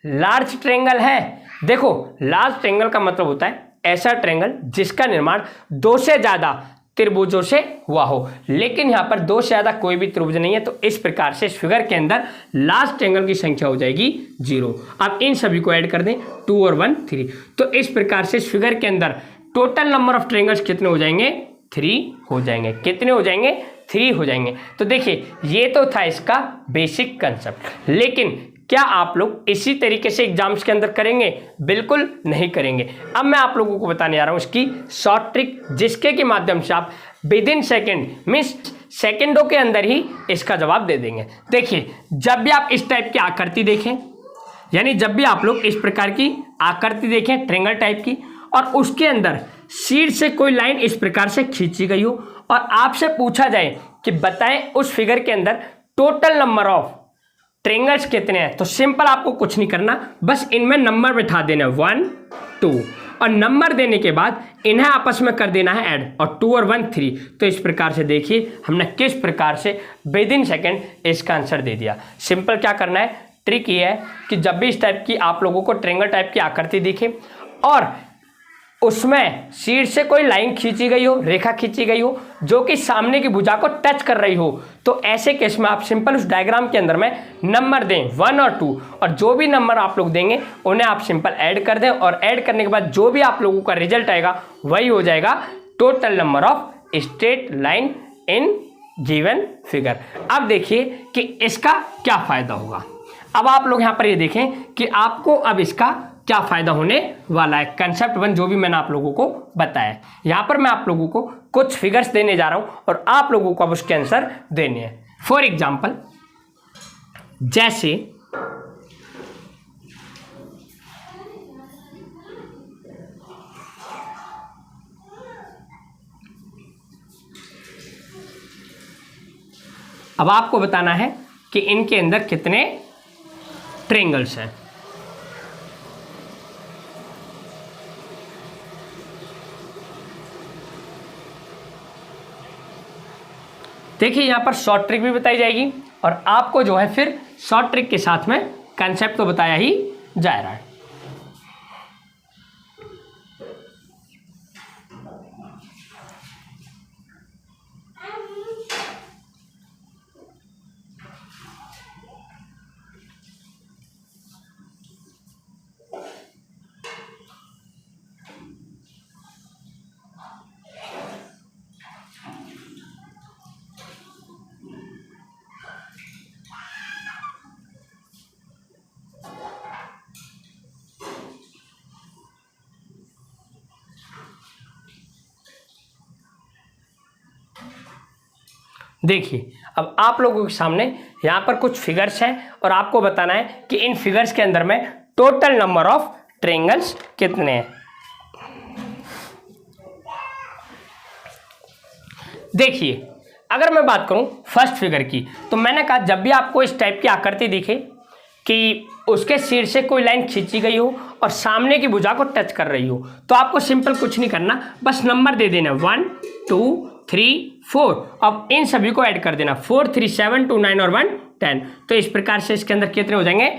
लार्ज ट्रायंगल है। देखो लार्ज ट्रायंगल का मतलब होता है ऐसा ट्रायंगल जिसका निर्माण 2 से ज्यादा त्रिभुजों से हुआ हो, लेकिन यहां पर 2 से ज्यादा कोई भी त्रिभुज नहीं है। तो इस प्रकार से इस फिगर के अंदर लार्ज ट्रायंगल की संख्या हो जाएगी 0। अब इन सभी को ऐड कर दें 2 और 1 3। तो इस प्रकार से इस फिगर के अंदर टोटल नंबर ऑफ ट्रायंगल्स कितने हो जाएंगे, 3 हो जाएंगे। कितने हो जाएंगे, 3 हो जाएंगे। तो देखिए ये तो था इसका बेसिक कंसेप्ट, लेकिन क्या आप लोग इसी तरीके से एग्जाम्स के अंदर करेंगे? बिल्कुल नहीं करेंगे। अब मैं आप लोगों को बताने जा रहा हूं इसकी शॉर्ट ट्रिक, जिसके के माध्यम से आप विद इन सेकेंड मीन्स सेकेंडों के अंदर ही इसका जवाब दे देंगे। देखिए जब भी आप इस टाइप की आकृति देखें, यानी जब भी आप लोग इस प्रकार की आकृति देखें ट्रायंगल टाइप की, और उसके अंदर शीर्ष से कोई लाइन इस प्रकार से खींची गई हो और आपसे पूछा जाए कि बताएं उस फिगर के अंदर टोटल नंबर ऑफ ट्रायंगल्स कितने हैं, तो सिंपल आपको कुछ नहीं करना, बस इनमें नंबर बिठा देना 1 2, और नंबर देने के बाद इन्हें आपस में कर देना है ऐड, और 2 और 1 3। तो इस प्रकार से देखिए हमने किस प्रकार से विद इन सेकेंड इसका आंसर दे दिया। सिंपल क्या करना है, ट्रिक ये है कि जब भी इस टाइप की आप लोगों को ट्रायंगल टाइप की आकृति दिखे और उसमें शीर्ष से कोई लाइन खींची गई हो, रेखा खींची गई हो जो कि सामने की भुजा को टच कर रही हो, तो ऐसे केस में आप सिंपल उस डायग्राम के अंदर में नंबर दें 1 और 2, और जो भी नंबर आप लोग देंगे उन्हें आप सिंपल ऐड कर दें, और ऐड करने के बाद जो भी आप लोगों का रिजल्ट आएगा वही हो जाएगा total number of straight line in given figure. अब देखिए कि इसका क्या फायदा होगा। अब आप लोग यहाँ पर ये देखें कि आपको अब इसका क्या फायदा होने वाला है। कंसेप्ट 1 जो भी मैंने आप लोगों को बताया, यहाँ पर मैं आप लोगों को कुछ फिगर्स देने जा रहा हूं और आप लोगों को अब उसके आंसर देने हैं। फॉर एग्जाम्पल जैसे अब आपको बताना है कि इनके अंदर कितने ट्रायंगल्स हैं। देखिए यहाँ पर शॉर्ट ट्रिक भी बताई जाएगी और आपको जो है फिर शॉर्ट ट्रिक के साथ में कंसेप्ट तो बताया ही जा रहा है। देखिए अब आप लोगों के सामने यहाँ पर कुछ फिगर्स हैं और आपको बताना है कि इन फिगर्स के अंदर में टोटल नंबर ऑफ ट्रायंगल्स कितने हैं। देखिए अगर मैं बात करूं फर्स्ट फिगर की, तो मैंने कहा जब भी आपको इस टाइप की आकृति दिखे कि उसके शीर्ष से कोई लाइन खींची गई हो और सामने की भुजा को टच कर रही हो, तो आपको सिंपल कुछ नहीं करना, बस नंबर दे देना 1 2 3 4। अब इन सभी को ऐड कर देना 4 3 7 2 9 और 1 10। तो इस प्रकार से इसके अंदर कितने हो जाएंगे,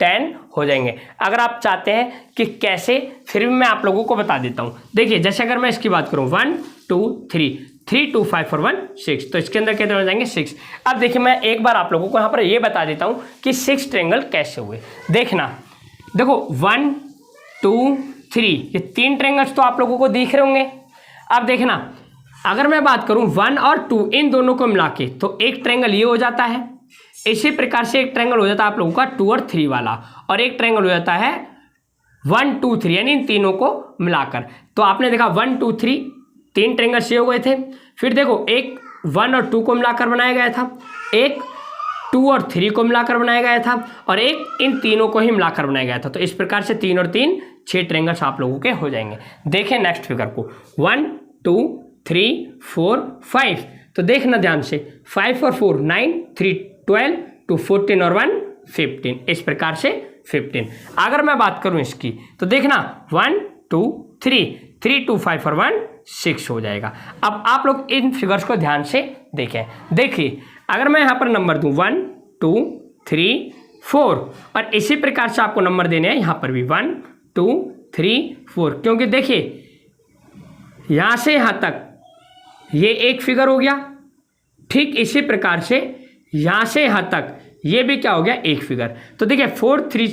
10 हो जाएंगे। अगर आप चाहते हैं कि कैसे, फिर भी मैं आप लोगों को बता देता हूँ। देखिए जैसे अगर मैं इसकी बात करूँ 1 2 3 3 2 5 और 1 6, तो इसके अंदर कितने हो जाएंगे 6। अब देखिए मैं एक बार आप लोगों को यहाँ पर ये बता देता हूँ कि 6 ट्रायंगल कैसे हुए। देखना, देखो 1 2 3 ये 3 ट्रायंगल्स तो आप लोगों को दिख रहे होंगे। अब देखना अगर मैं बात करूं 1 और 2 इन दोनों को मिला के, तो एक ट्रायंगल ये हो जाता है। इसी प्रकार से एक ट्रायंगल हो जाता है आप लोगों का 2 और 3 वाला, और एक ट्रायंगल हो जाता है 1 2 3, यानी इन तीनों को मिलाकर। तो आपने देखा 1 2 3 3 ट्रायंगल्स ये हो गए थे। फिर देखो एक 1 और 2 को मिलाकर बनाया गया था, एक 2 और 3 को मिलाकर बनाया गया था, और एक इन तीनों को ही मिलाकर बनाया गया था। तो इस प्रकार से 3 और 3 6 ट्रायंगल्स आप लोगों के हो जाएंगे। देखें नेक्स्ट फिगर को 1 2 3 4 5, तो देखना ध्यान से 5 और 4 9 3 12 2 14 और 1 15, इस प्रकार से 15। अगर मैं बात करूं इसकी, तो देखना 1 2 3 3 2 5 और 1 6 हो जाएगा। अब आप लोग इन फिगर्स को ध्यान से देखें। देखिए अगर मैं यहाँ पर नंबर दूं 1 2 3 4, और इसी प्रकार से आपको नंबर देने हैं यहाँ पर भी 1 2 3 4, क्योंकि देखिए यहाँ से यहाँ तक ये एक फिगर हो गया, ठीक इसी प्रकार से यहाँ से यहाँ तक ये भी क्या हो गया, एक फिगर। तो देखिए 4 3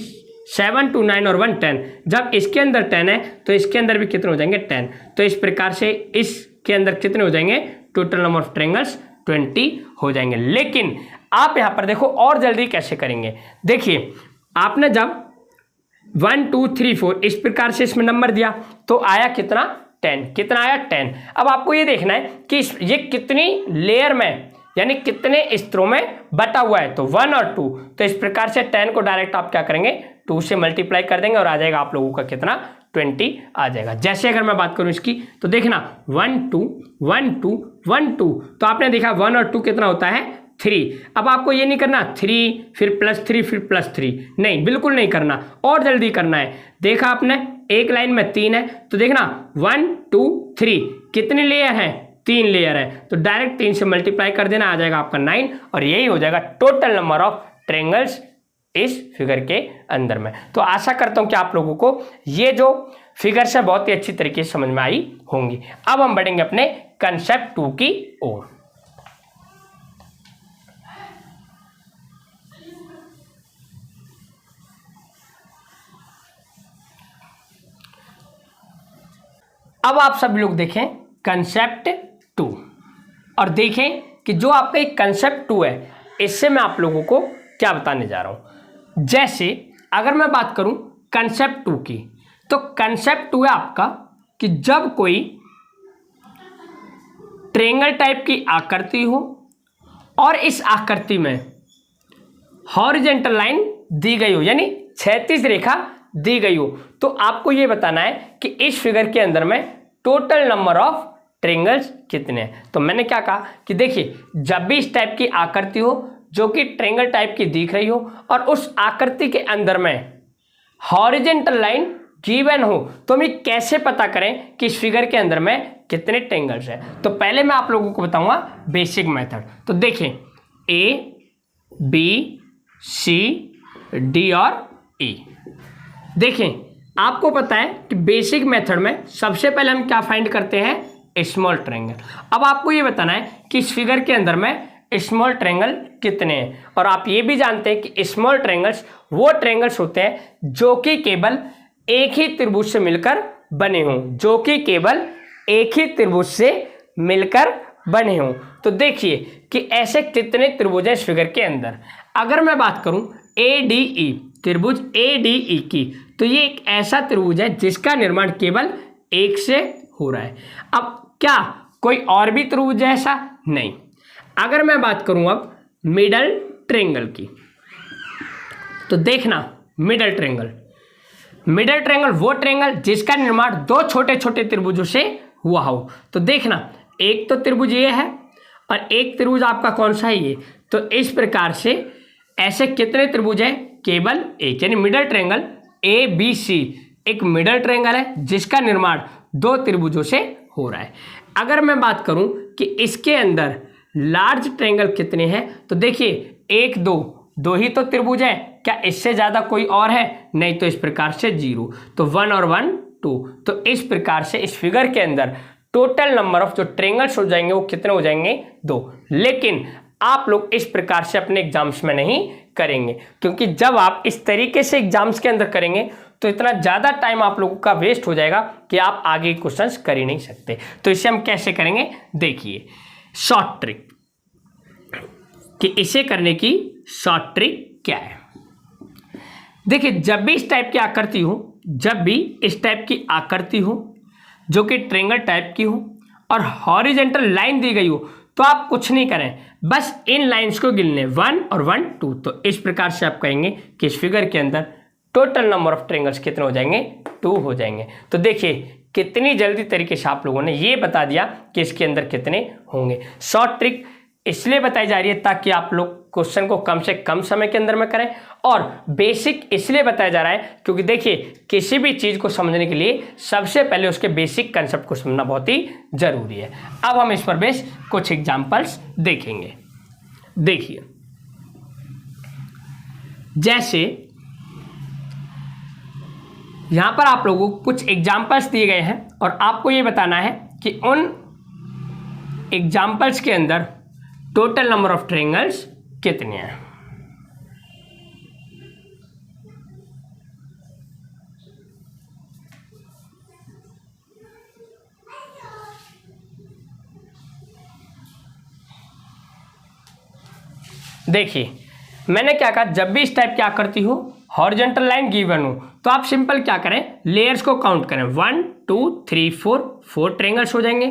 7 2 9 और 1 10, जब इसके अंदर 10 है तो इसके अंदर भी कितने हो जाएंगे 10। तो इस प्रकार से इसके अंदर कितने हो जाएंगे, टोटल नंबर ऑफ ट्रायंगल्स 20 हो जाएंगे। लेकिन आप यहाँ पर देखो और जल्दी कैसे करेंगे। देखिए आपने जब 1 2 3 4 इस प्रकार से इसमें नंबर दिया तो आया कितना 10, कितना आया 10। अब आपको ये देखना है कि ये कितनी लेयर में यानी कितने स्तरों में बटा हुआ है, तो 1 और 2। तो इस प्रकार से 10 को डायरेक्ट आप क्या करेंगे 2 से मल्टीप्लाई कर देंगे और आ जाएगा आप लोगों का कितना 20 आ जाएगा। जैसे अगर मैं बात करूं इसकी तो देखना 1 2 1 2 1 2, तो आपने देखा 1 और 2 कितना होता है 3। अब आपको ये नहीं करना 3 फिर +3 फिर +3, नहीं बिल्कुल नहीं करना, और जल्दी करना है। देखा आपने एक लाइन में 3 है तो देखना 1 2 3 कितनी लेयर है 3 लेयर है, तो डायरेक्ट 3 से मल्टीप्लाई कर देना, आ जाएगा आपका 9 और यही हो जाएगा टोटल नंबर ऑफ ट्रायंगल्स इस फिगर के अंदर में। तो आशा करता हूं कि आप लोगों को ये जो फिगर्स है बहुत ही अच्छी तरीके से समझ में आई होंगी। अब हम बढ़ेंगे अपने कंसेप्ट 2 की ओर। अब आप सब लोग देखें कंसेप्ट 2 और देखें कि जो आपका एक कंसेप्ट 2 है इससे मैं आप लोगों को क्या बताने जा रहा हूं। जैसे अगर मैं बात करूं कंसेप्ट 2 की, तो कंसेप्ट 2 है आपका कि जब कोई ट्रायंगल टाइप की आकृति हो और इस आकृति में हॉरिजॉन्टल लाइन दी गई हो यानी क्षैतिज रेखा दी गई हो, तो आपको यह बताना है कि इस फिगर के अंदर में टोटल नंबर ऑफ ट्रायंगल्स कितने हैं। तो मैंने क्या कहा कि देखिए जब भी इस टाइप की आकृति हो जो कि ट्रायंगल टाइप की दिख रही हो और उस आकृति के अंदर में हॉरिजॉन्टल लाइन गिवन हो, तो हम कैसे पता करें कि इस फिगर के अंदर में कितने ट्रायंगल्स हैं। तो पहले मैं आप लोगों को बताऊंगा बेसिक मेथड। तो देखें A B C D और E। देखें आपको पता है कि बेसिक मेथड में सबसे पहले हम क्या फाइंड करते हैं स्मॉल ट्रायंगल। अब आपको ये बताना है कि इस फिगर के अंदर में स्मॉल ट्रायंगल कितने हैं, और आप ये भी जानते हैं कि स्मॉल ट्रायंगल्स वो ट्रायंगल्स होते हैं जो कि केवल एक ही त्रिभुज से मिलकर बने हों, जो कि केवल एक ही त्रिभुज से मिलकर बने हों। तो देखिए कि ऐसे कितने त्रिभुज हैं इस फिगर के अंदर। अगर मैं बात करूं ADE त्रिभुज ADE की, तो ये एक ऐसा त्रिभुज है जिसका निर्माण केवल एक से हो रहा है। अब क्या कोई और भी त्रिभुज है ऐसा? नहीं। अगर मैं बात करूं अब मिडल ट्रायंगल की, तो देखना मिडल ट्रायंगल वो ट्रायंगल जिसका निर्माण दो छोटे छोटे त्रिभुजों से हुआ हो। तो देखना एक तो त्रिभुज ये है और एक त्रिभुज आपका कौन सा है ये। तो इस प्रकार से ऐसे कितने त्रिभुज हैं? केवल एक, यानी मिडल ट्रायंगल ABC एक मिडल ट्रायंगल है जिसका निर्माण दो त्रिभुजों से हो रहा है। अगर मैं बात करूं कि इसके अंदर लार्ज ट्रायंगल कितने हैं, तो देखिए 1 2 ही तो त्रिभुज है, क्या इससे ज्यादा कोई और है? नहीं। तो इस प्रकार से 0, तो 1 और 1 2। तो इस प्रकार से इस फिगर के अंदर टोटल नंबर ऑफ जो ट्रायंगल्स हो जाएंगे वो कितने हो जाएंगे? 2। लेकिन आप लोग इस प्रकार से अपने एग्जाम्स में नहीं करेंगे, क्योंकि जब आप इस तरीके से एग्जाम्स के अंदर करेंगे तो इतना ज़्यादा टाइम आप लोगों का वेस्ट हो जाएगा कि आप आगे क्वेश्चंस कर ही नहीं सकते। तो इसे हम कैसे करेंगे, देखिए शॉर्ट ट्रिक कि इसे करने की शॉर्ट ट्रिक क्या है। देखिए जब भी इस टाइप की आकृति हो, जो कि ट्रायंगल टाइप की हो और हॉरिजॉन्टल लाइन दी गई हो, तो आप कुछ नहीं करें, बस इन लाइंस को गिनने 1 और 1 2। तो इस प्रकार से आप कहेंगे कि इस फिगर के अंदर टोटल नंबर ऑफ ट्रायंगल्स कितने हो जाएंगे? 2 हो जाएंगे। तो देखिए कितनी जल्दी तरीके से आप लोगों ने ये बता दिया कि इसके अंदर कितने होंगे। शॉर्ट ट्रिक इसलिए बताई जा रही है ताकि आप लोग क्वेश्चन को कम से कम समय के अंदर में करें, और बेसिक इसलिए बताया जा रहा है क्योंकि देखिए किसी भी चीज को समझने के लिए सबसे पहले उसके बेसिक कंसेप्ट को समझना बहुत ही जरूरी है। अब हम इस पर बेस कुछ एग्जांपल्स देखेंगे। देखिए जैसे यहां पर आप लोगों को कुछ एग्जांपल्स दिए गए हैं और आपको ये बताना है कि उन एग्जांपल्स के अंदर टोटल नंबर ऑफ ट्रायंगल्स कितने हैं। देखिए मैंने क्या कहा, जब भी इस टाइप की आकृति हो, हॉरिजॉन्टल लाइन गिवन हो, तो आप सिंपल क्या करें, लेयर्स को काउंट करें। 1 2 3 4 4 ट्रायंगल्स हो जाएंगे।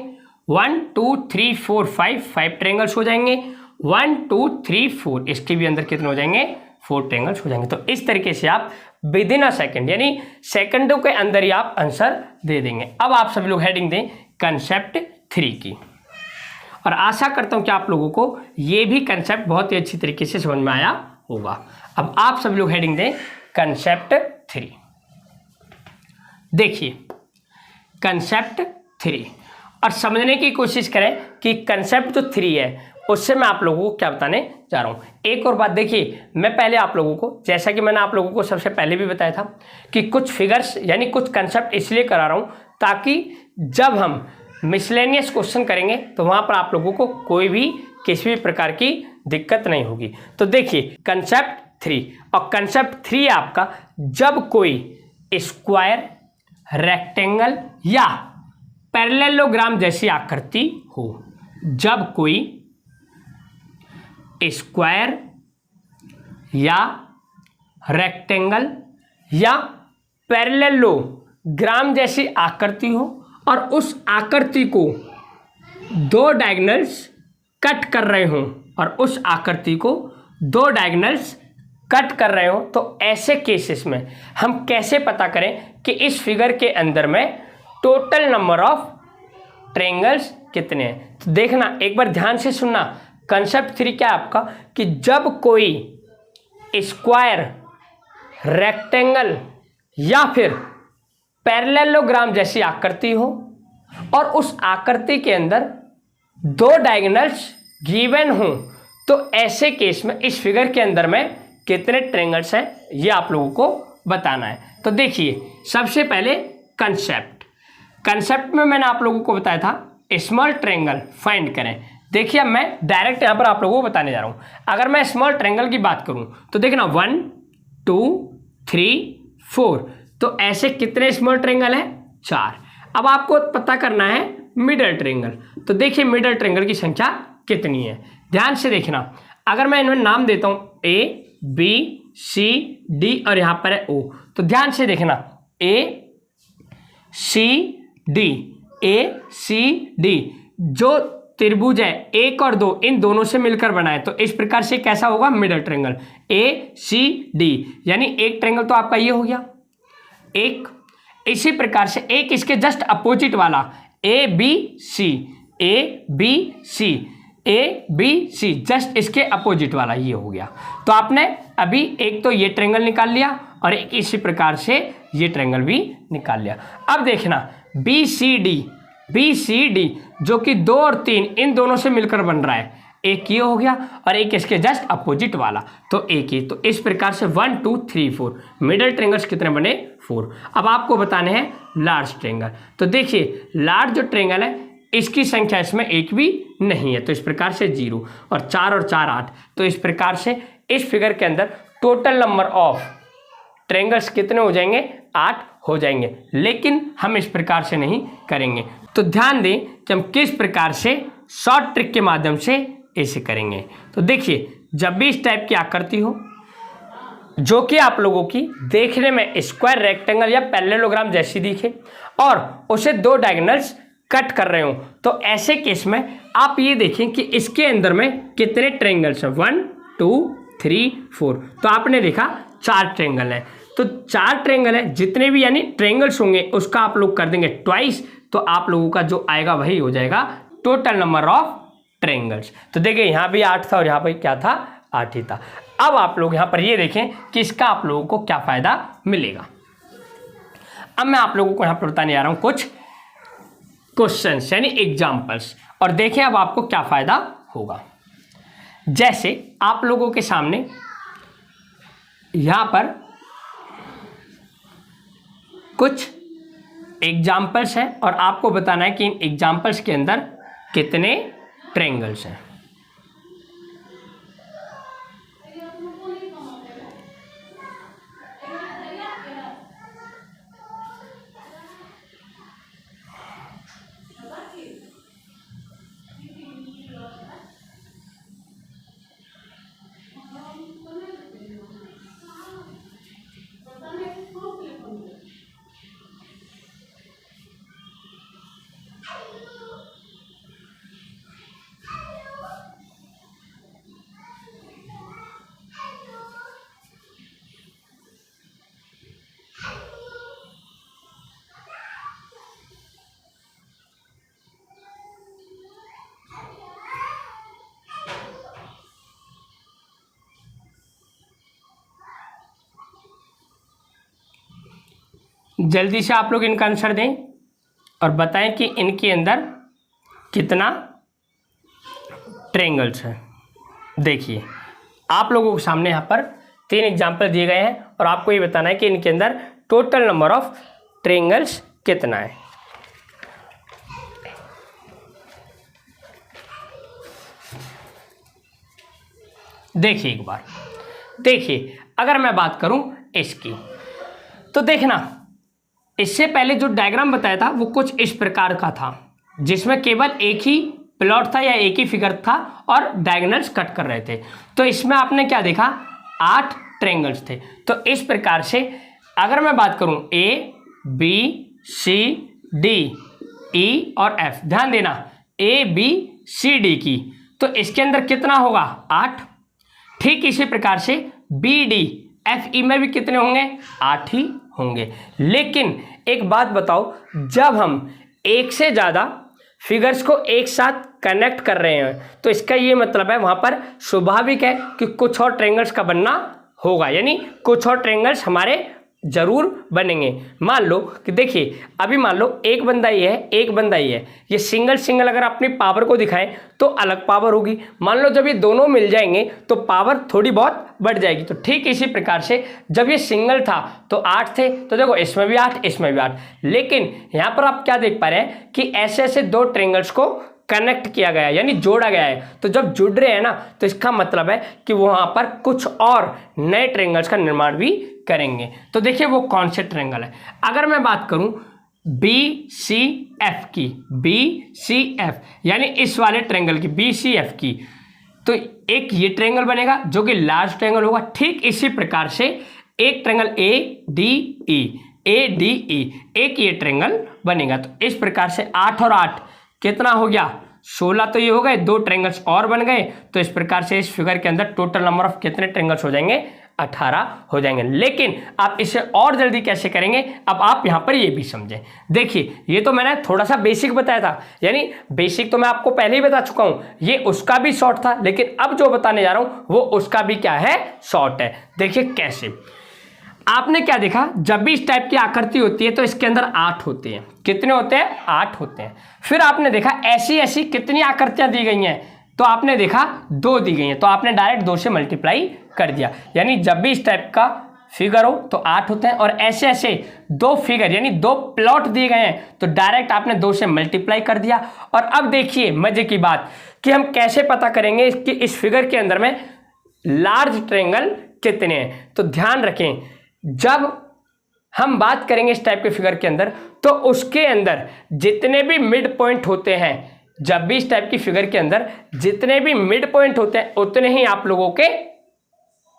1 2 3 4 5 5 ट्रायंगल्स हो जाएंगे। 1 2 3 4 इसके भी अंदर कितने हो जाएंगे, 4 ट्रायंगल्स हो जाएंगे। तो इस तरीके से आप विद इन अ सेकेंड यानी सेकंडों के अंदर ही आप आंसर दे देंगे। अब आप सभी लोग हेडिंग दें कंसेप्ट 3 की, और आशा करता हूं कि आप लोगों को ये भी कंसेप्ट बहुत ही अच्छी तरीके से समझ में आया होगा। अब आप सभी लोग हेडिंग दें कंसेप्ट 3। देखिए कंसेप्ट 3 और समझने की कोशिश करें कि कंसेप्ट जो 3 है उससे मैं आप लोगों को क्या बताने जा रहा हूं। एक और बात देखिए, मैं पहले आप लोगों को, जैसा कि मैंने आप लोगों को सबसे पहले भी बताया था कि कुछ फिगर्स यानी कुछ कंसेप्ट इसलिए करा रहा हूं ताकि जब हम मिसलेनियस क्वेश्चन करेंगे तो वहां पर आप लोगों को कोई भी किसी भी प्रकार की दिक्कत नहीं होगी। तो देखिए कंसेप्ट 3, और कंसेप्ट 3 आपका जब कोई स्क्वायर, रेक्टेंगल या पैरेललोग्राम जैसी आकृति हो, जब कोई स्क्वायर या रेक्टेंगल या पैरेललोग्राम जैसी आकृति हो और उस आकृति को दो डायगोनल्स कट कर रहे हों, और उस आकृति को दो डायगोनल्स कट कर रहे हो, तो ऐसे केसेस में हम कैसे पता करें कि इस फिगर के अंदर में टोटल नंबर ऑफ ट्रायंगल्स कितने हैं। तो देखना, एक बार ध्यान से सुनना, कंसेप्ट 3 क्या है आपका कि जब कोई स्क्वायर, रेक्टेंगल या फिर पैरेललोग्राम जैसी आकृति हो और उस आकृति के अंदर दो डायगोनल्स गिवन हो, तो ऐसे केस में इस फिगर के अंदर में कितने ट्रायंगल्स हैं ये आप लोगों को बताना है। तो देखिए सबसे पहले कंसेप्ट में मैंने आप लोगों को बताया था स्मॉल ट्रायंगल फाइंड करें। देखिए अब मैं डायरेक्ट यहां पर आप लोगों को बताने जा रहा हूं। अगर मैं स्मॉल ट्रायंगल की बात करूं तो देखना 1 2 3 4, तो ऐसे कितने स्मॉल ट्रायंगल हैं, 4। अब आपको पता करना है मिडल ट्रायंगल। तो देखिए मिडल ट्रायंगल की संख्या कितनी है, ध्यान से देखना। अगर मैं इनमें नाम देता हूं A B C D और यहां पर है O, तो ध्यान से देखना A C D, A C D जो त्रिभुज है 1 और 2 इन दोनों से मिलकर बना है, तो इस प्रकार से कैसा होगा middle triangle A C D, यानी एक ट्रायंगल तो आपका ये हो गया एक। इसी प्रकार से एक इसके जस्ट अपोजिट वाला A B C जस्ट इसके अपोजिट वाला ये हो गया। तो आपने अभी एक तो ये ट्रायंगल निकाल लिया और एक इसी प्रकार से ये ट्रायंगल भी निकाल लिया। अब देखना बी सी डी जो कि 2 और 3 इन दोनों से मिलकर बन रहा है, एक ये हो गया और एक इसके जस्ट अपोजिट वाला, तो एक ही। तो इस प्रकार से 1 2 3 4 मिडल ट्रायंगल्स कितने बने, 4। अब आपको बताने हैं लार्ज ट्रायंगल। तो देखिए लार्ज जो ट्रायंगल है इसकी संख्या इसमें एक भी नहीं है, तो इस प्रकार से 0 और 4 8। तो इस प्रकार से इस फिगर के अंदर टोटल नंबर ऑफ ट्रायंगल्स कितने हो जाएंगे, 8 हो जाएंगे। लेकिन हम इस प्रकार से नहीं करेंगे, तो ध्यान दें कि हम किस प्रकार से शॉर्ट ट्रिक के माध्यम से इसे करेंगे। तो देखिए जब भी इस टाइप की आकृति हो जो कि आप लोगों की देखने में स्क्वायर, रेक्टेंगल या पैरेललोग्राम जैसी दिखे और उसे दो डायगोनल्स कट कर रहे हो, तो ऐसे केस में आप ये देखें कि इसके अंदर में कितने ट्रायंगल्स हैं, 1 2 3 4। तो आपने देखा 4 ट्रायंगल है, तो 4 ट्रायंगल है, जितने भी यानी ट्रायंगल्स होंगे उसका आप लोग कर देंगे ट्वाइस, तो आप लोगों का जो आएगा वही हो जाएगा टोटल नंबर ऑफ ट्रायंगल्स। तो देखिए यहाँ भी 8 था और यहाँ पर क्या था, 8 ही था। अब आप लोग यहाँ पर ये देखें कि इसका आप लोगों को क्या फायदा मिलेगा। अब मैं आप लोगों को यहाँ पर बताने जा रहा हूँ कुछ क्वेश्चंस यानी एग्जाम्पल्स, और देखें अब आपको क्या फायदा होगा। जैसे आप लोगों के सामने यहां पर कुछ एग्जाम्पल्स हैं और आपको बताना है कि इन एग्जाम्पल्स के अंदर कितने ट्रायंगल्स हैं। जल्दी से आप लोग इनका आंसर दें और बताएं कि इनके अंदर कितना ट्रायंगल्स है। देखिए आप लोगों के सामने यहाँ पर 3 एग्जाम्पल दिए गए हैं और आपको ये बताना है कि इनके अंदर टोटल नंबर ऑफ ट्रायंगल्स कितना है। देखिए एक बार, देखिए अगर मैं बात करूं इसकी, तो देखना इससे पहले जो डायग्राम बताया था वो कुछ इस प्रकार का था, जिसमें केवल एक ही प्लॉट था या एक ही फिगर था और डायगोनल्स कट कर रहे थे। तो इसमें आपने क्या देखा, 8 ट्रायंगल्स थे। तो इस प्रकार से अगर मैं बात करूं A B C D E और F, ध्यान देना A B C D की, तो इसके अंदर कितना होगा 8। ठीक इसी प्रकार से B D F E में भी कितने होंगे, 8 ही होंगे। लेकिन एक बात बताओ, जब हम एक से ज़्यादा फिगर्स को एक साथ कनेक्ट कर रहे हैं तो इसका ये मतलब है वहाँ पर स्वाभाविक है कि कुछ और ट्रायंगल्स का बनना होगा, यानी कुछ और ट्रायंगल्स हमारे जरूर बनेंगे। मान लो कि देखिए अभी मान लो एक बंदा ये है, एक बंदा ये है, ये सिंगल सिंगल अगर अपनी पावर को दिखाएं तो अलग पावर होगी। मान लो जब ये दोनों मिल जाएंगे तो पावर थोड़ी बहुत बढ़ जाएगी। तो ठीक इसी प्रकार से जब ये सिंगल था तो 8 थे, तो देखो इसमें भी 8, इसमें भी 8। लेकिन यहाँ पर आप क्या देख पा रहे हैं कि ऐसे ऐसे 2 ट्रायंगल्स को कनेक्ट किया गया है, यानी जोड़ा गया है। तो जब जुड़ रहे हैं ना तो इसका मतलब है कि वहां पर कुछ और नए ट्रायंगल्स का निर्माण भी करेंगे। तो देखिए वो कौन से ट्रायंगल है। अगर मैं बात करूं BCF की, BCF यानी इस वाले ट्रायंगल की BCF की, तो एक ये ट्रायंगल बनेगा जो कि लार्ज ट्रायंगल होगा। ठीक इसी प्रकार से एक ट्रायंगल ADE, एक ये ट्रायंगल बनेगा। तो इस प्रकार से 8 और 8 कितना हो गया, 16 तो ये हो गए, 2 ट्रायंगल्स और बन गए। तो इस प्रकार से इस फिगर के अंदर टोटल नंबर ऑफ कितने ट्रायंगल्स हो जाएंगे, 18 हो जाएंगे। लेकिन आप इसे और जल्दी कैसे करेंगे, अब आप यहाँ पर ये भी समझें। देखिए ये तो मैंने थोड़ा सा बेसिक बताया था, यानी बेसिक तो मैं आपको पहले ही बता चुका हूँ, ये उसका भी शॉर्ट था। लेकिन अब जो बताने जा रहा हूँ वो उसका भी क्या है, शॉर्ट है। देखिए कैसे, आपने क्या देखा, जब भी इस टाइप की आकृति होती है तो इसके अंदर 8 होते हैं। कितने होते हैं, 8 होते हैं। फिर आपने देखा ऐसी ऐसी कितनी आकृतियां दी गई हैं, तो आपने देखा 2 दी गई हैं, तो आपने डायरेक्ट 2 से मल्टीप्लाई कर दिया। यानी जब भी इस टाइप का फिगर हो तो 8 होते हैं, और ऐसे ऐसे 2 फिगर यानी 2 प्लॉट दिए गए हैं तो डायरेक्ट आपने 2 से मल्टीप्लाई कर दिया। और अब देखिए मजे की बात कि हम कैसे पता करेंगे कि इस फिगर के अंदर में लार्ज ट्रायंगल कितने हैं। तो ध्यान रखें, जब हम बात करेंगे इस टाइप के फिगर के अंदर तो उसके अंदर जितने भी मिड पॉइंट होते हैं, जब भी इस टाइप की फिगर के अंदर जितने भी मिड पॉइंट होते हैं उतने ही आप लोगों के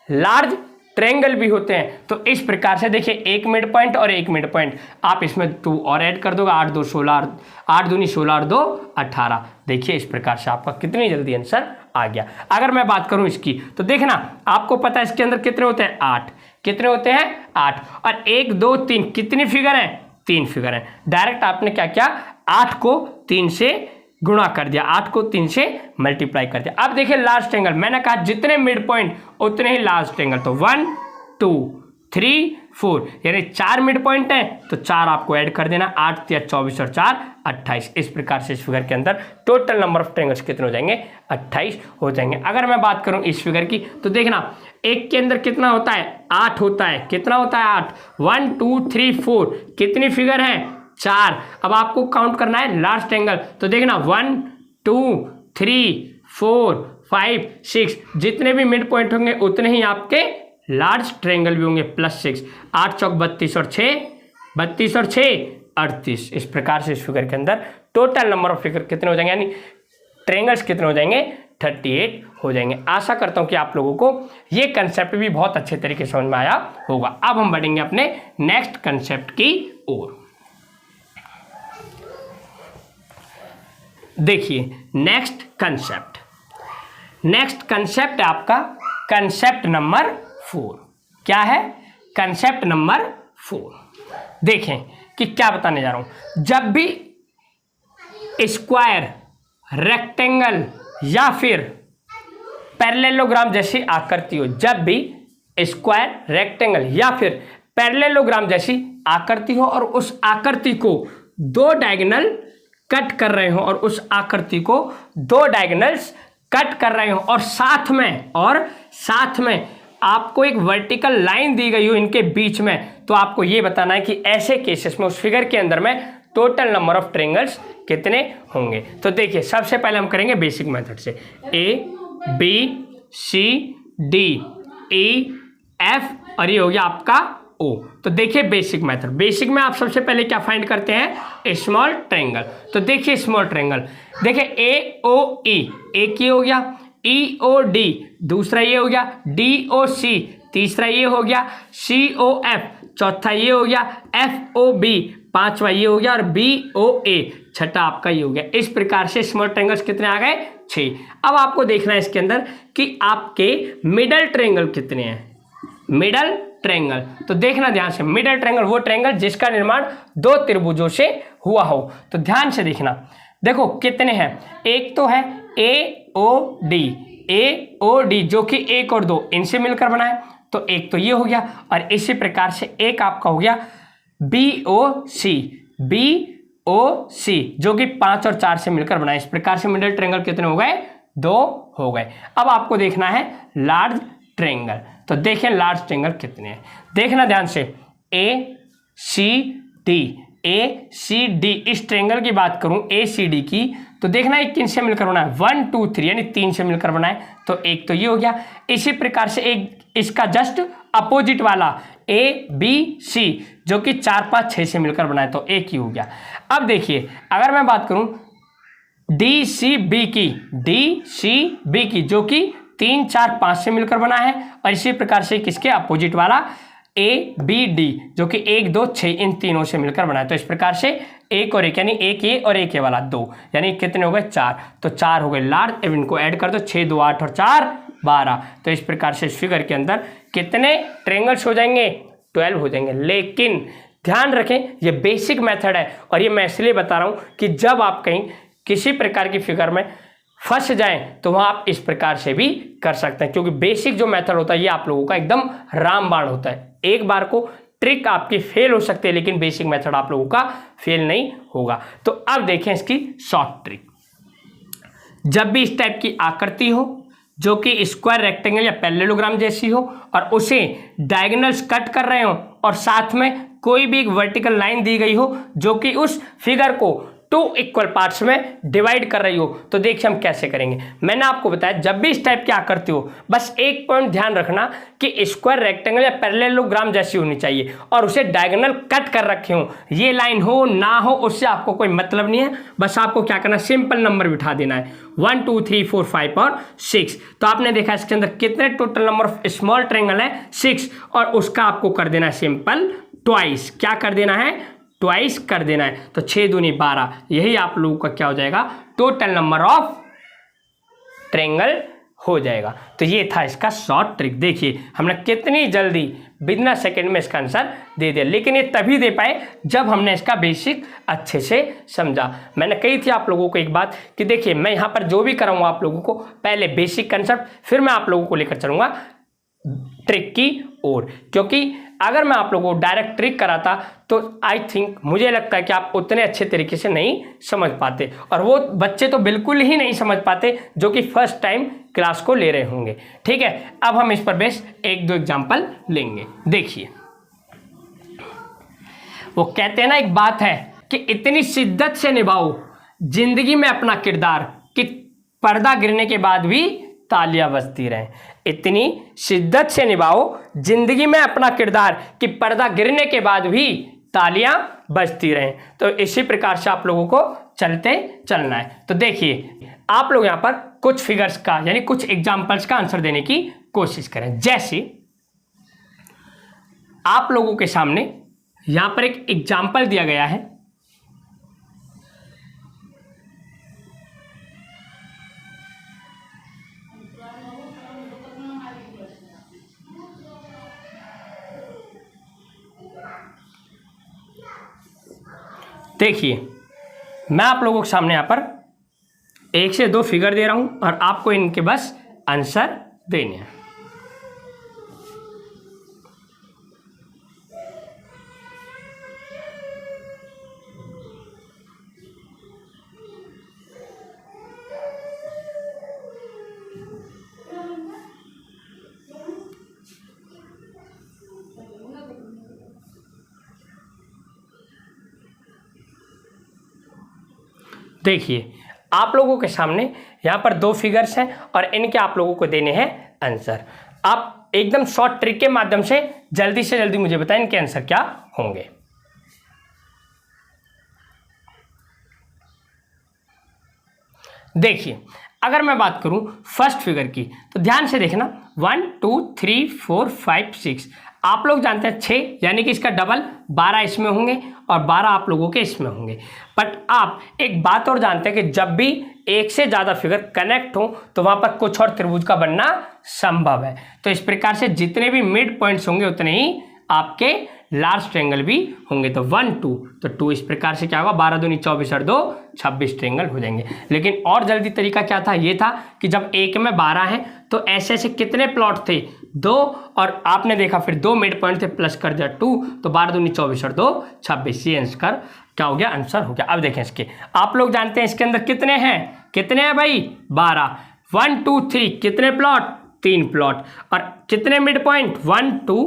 लार्ज ट्रायंगल भी होते हैं। तो इस प्रकार से देखिए एक मिड पॉइंट और एक मिड पॉइंट, आप इसमें 2 और ऐड कर दोगे, 8 2 16, 8 दूनी 16 और 2 18। देखिए इस प्रकार से आपका कितनी जल्दी आंसर आ गया। अगर मैं बात करूं इसकी तो देखना आपको पता है इसके अंदर कितने होते हैं, 8। कितने होते हैं, 8। और 1 2 3 कितनी फिगर है, 3 फिगर है। डायरेक्ट आपने क्या किया, 8 को 3 से गुणा कर दिया, 8 को 3 से मल्टीप्लाई कर दिया। अब देखिए लार्ज ट्रायंगल, मैंने कहा जितने मिड पॉइंट उतने ही लार्ज ट्रायंगल। तो 1 2 3 4 यानी 4 मिड पॉइंट है तो 4 आपको ऐड कर देना, 8 3 24 और 4 28। इस प्रकार से इस फिगर के अंदर टोटल नंबर ऑफ ट्रायंगल्स कितने हो जाएंगे, 28 हो जाएंगे। अगर मैं बात करूं इस फिगर की तो देखना एक के अंदर कितना होता है, 8 होता है। कितना होता है, 8। 1 2 3 4 कितनी फिगर है, 4। अब आपको काउंट करना है लार्ज ट्रायंगल, तो देखना 1 2 3 4 5 6 जितने भी मिड पॉइंट होंगे उतने ही आपके लार्ज ट्रायंगल भी होंगे, +6। 8 चौक 32 और 6 32 और 6 38। इस प्रकार से इस फिगर के अंदर टोटल नंबर ऑफ फिगर कितने हो जाएंगे, यानी ट्रायंगल्स कितने हो जाएंगे, 38 हो जाएंगे। आशा करता हूं कि आप लोगों को ये कंसेप्ट भी बहुत अच्छे तरीके से समझ में आया होगा। अब हम बढ़ेंगे अपने नेक्स्ट कंसेप्ट की ओर। देखिए नेक्स्ट कंसेप्ट है आपका कंसेप्ट नंबर 4। क्या है, कंसेप्ट नंबर 4। देखें कि क्या बताने जा रहा हूं। जब भी स्क्वायर, रेक्टेंगल या फिर पैरेललोग्राम जैसी आकृति हो, जब भी स्क्वायर, रेक्टेंगल या फिर पैरेललोग्राम जैसी आकृति हो और उस आकृति को दो डायगोनल कट कर रहे हो, और उस आकृति को दो डायगोनल्स कट कर रहे हो, और साथ में आपको एक वर्टिकल लाइन दी गई हो इनके बीच में, तो आपको ये बताना है कि ऐसे केसेस में उस फिगर के अंदर में टोटल नंबर ऑफ ट्रायंगल्स कितने होंगे। तो देखिए सबसे पहले हम करेंगे बेसिक मेथड से, ABCDEF और ये हो गया आपका O। तो देखिए बेसिक मेथड, बेसिक में आप सबसे पहले क्या फाइंड करते हैं, स्मॉल ट्रायंगल। तो देखिए स्मॉल ट्रायंगल, देखिए AOE एक ही हो गया, EOD दूसरा ये हो गया, DOC तीसरा ये हो गया, COF चौथा ये हो गया, FOB पांचवा ये हो गया, और BOA छठा आपका ये हो गया। इस प्रकार से स्मॉल ट्रायंगल्स कितने आ गए, 6। अब आपको देखना है इसके अंदर कि आपके मिडल ट्रायंगल कितने हैं। मिडल ट्रायंगल, तो देखना ध्यान से, मिडल ट्रायंगल वो ट्रायंगल जिसका निर्माण दो त्रिभुजों से हुआ हो। तो ध्यान से देखना, देखो कितने हैं, एक तो है AOD जो कि 1 और 2 इनसे मिलकर बना है, तो एक तो ये हो गया, और इसी प्रकार से एक आपका हो गया BOC जो कि 5 और 4 से मिलकर बना है। इस प्रकार से मिडल ट्रायंगल कितने हो गए, 2 हो गए। अब आपको देखना है लार्ज ट्रायंगल, तो देखें लार्ज ट्रायंगल कितने हैं, देखना ध्यान से, ACD इस ट्रायंगल की बात करूं ACD की, तो देखना है किन से मिलकर बना है, 1 2 3 यानी 3 से मिलकर बना है, तो एक तो ये हो गया। इसी प्रकार से एक इसका जस्ट अपोजिट वाला ABC जो कि 4 5 6 से मिलकर बना है, तो एक ही हो गया। अब देखिए अगर मैं बात करूं DCB की जो कि 3 4 5 से मिलकर बना है, और इसी प्रकार से किसके अपोजिट वाला ABD जो कि 1 2 6 इन तीनों से मिलकर बना है। तो इस प्रकार से एक और एक यानी एक ये और एक ये वाला 2 यानी कितने हो गए, 4। तो 4 हो गए लार्ज। अब इनको ऐड कर दो, 6 2 8 और 4 12। तो इस प्रकार से इस फिगर के अंदर कितने ट्रायंगल्स हो जाएंगे, 12 हो जाएंगे। लेकिन ध्यान रखें ये बेसिक मेथड है, और ये मैं इसलिए बता रहा हूं कि जब आप कहीं किसी प्रकार की फिगर में फंस जाएं तो वहां आप इस प्रकार से भी कर सकते हैं, क्योंकि बेसिक जो मेथड होता है ये आप लोगों का एकदम रामबाण होता है। एक बार को ट्रिक आपकी फेल हो सकती है, लेकिन बेसिक मेथड आप लोगों का फेल नहीं होगा। तो अब देखें इसकी शॉर्ट ट्रिक। जब भी इस टाइप की आकृति हो जो कि स्क्वायर, रेक्टेंगल या पैरेललोग्राम जैसी हो, और उसे डायगोनल्स कट कर रहे हो, और साथ में कोई भी एक वर्टिकल लाइन दी गई हो जो कि उस फिगर को 2 इक्वल पार्ट्स में डिवाइड कर रही हो, तो देखिए हम कैसे करेंगे। मैंने आपको बताया जब भी इस टाइप की आकृति हो, बस एक पॉइंट ध्यान रखना कि स्क्वायर, रेक्टेंगल या पैरेललोग्राम जैसी होनी चाहिए, और उसे डायगोनल कट कर रखे हो। ये लाइन हो ना हो उससे आपको कोई मतलब नहीं है, बस आपको क्या करना, सिंपल नंबर बिठा देना है, 1 2 3 4 5 और 6। तो आपने देखा इसके अंदर कितने total number of small triangle है, 6, और उसका आपको कर देना है सिंपल ट्वाइस। क्या कर देना है, ट्वाइस कर देना है। तो 6 दूनी 12, यही आप लोगों का क्या हो जाएगा, टोटल नंबर ऑफ ट्रायंगल हो जाएगा। तो ये था इसका शॉर्ट ट्रिक। देखिए हमने कितनी जल्दी बिना सेकंड में इसका आंसर दे दिया, लेकिन ये तभी दे पाए जब हमने इसका बेसिक अच्छे से समझा। मैंने कही थी आप लोगों को एक बात कि देखिए मैं यहाँ पर जो भी कराऊंगा आप लोगों को, पहले बेसिक कंसेप्ट, फिर मैं आप लोगों को लेकर चलूंगा ट्रिक की ओर, क्योंकि अगर मैं आप लोगों को डायरेक्ट ट्रिक कराता तो आई थिंक मुझे लगता है कि आप उतने अच्छे तरीके से नहीं समझ पाते, और वो बच्चे तो बिल्कुल ही नहीं समझ पाते जो कि फर्स्ट टाइम क्लास को ले रहे होंगे। ठीक है, अब हम इस पर बेस 1 2 एग्जाम्पल लेंगे। देखिए वो कहते हैं ना, एक बात है कि इतनी शिद्दत से निभाओ जिंदगी में अपना किरदार कि पर्दा गिरने के बाद भी तालियां बजती रहें। इतनी शिद्दत से निभाओ जिंदगी में अपना किरदार कि पर्दा गिरने के बाद भी तालियां बजती रहें। तो इसी प्रकार से आप लोगों को चलते चलना है। तो देखिए आप लोग यहां पर कुछ फिगर्स का यानी कुछ एग्जाम्पल्स का आंसर देने की कोशिश करें। जैसे आप लोगों के सामने यहां पर एक एग्जाम्पल दिया गया है, देखिए मैं आप लोगों के सामने यहाँ पर 1 से 2 फिगर दे रहा हूं और आपको इनके बस आंसर देने हैं। देखिए आप लोगों के सामने यहाँ पर 2 फिगर्स हैं और इनके आप लोगों को देने हैं आंसर। आप एकदम शॉर्ट ट्रिक के माध्यम से जल्दी मुझे बताएं इनके आंसर क्या होंगे। देखिए अगर मैं बात करूं फर्स्ट फिगर की तो ध्यान से देखना 1 2 3 4 5 6 आप लोग जानते हैं 6 यानी कि इसका डबल 12 इसमें होंगे और 12 आप लोगों के इसमें होंगे। बट आप एक बात और जानते हैं कि जब भी एक से ज़्यादा फिगर कनेक्ट हो तो वहाँ पर कुछ और त्रिभुज का बनना संभव है। तो इस प्रकार से जितने भी मिड पॉइंट्स होंगे उतने ही आपके लार्ज ट्रायंगल भी होंगे। तो 1 2 तो 2 इस प्रकार से क्या होगा 12 दूनी 24 और 2 26 ट्रायंगल हो जाएंगे। लेकिन और जल्दी तरीका क्या था, ये था कि जब एक में 12 है तो ऐसे ऐसे कितने प्लॉट थे 2 और आपने देखा फिर 2 मिड पॉइंट थे प्लस कर दिया 2 तो 12 दूनी 24 और 2 26 ये आंसर क्या हो गया, आंसर हो गया। अब देखें इसके आप लोग जानते हैं इसके अंदर कितने हैं भाई 12 1 2 3 कितने प्लॉट 3 प्लॉट और कितने mid point 1 2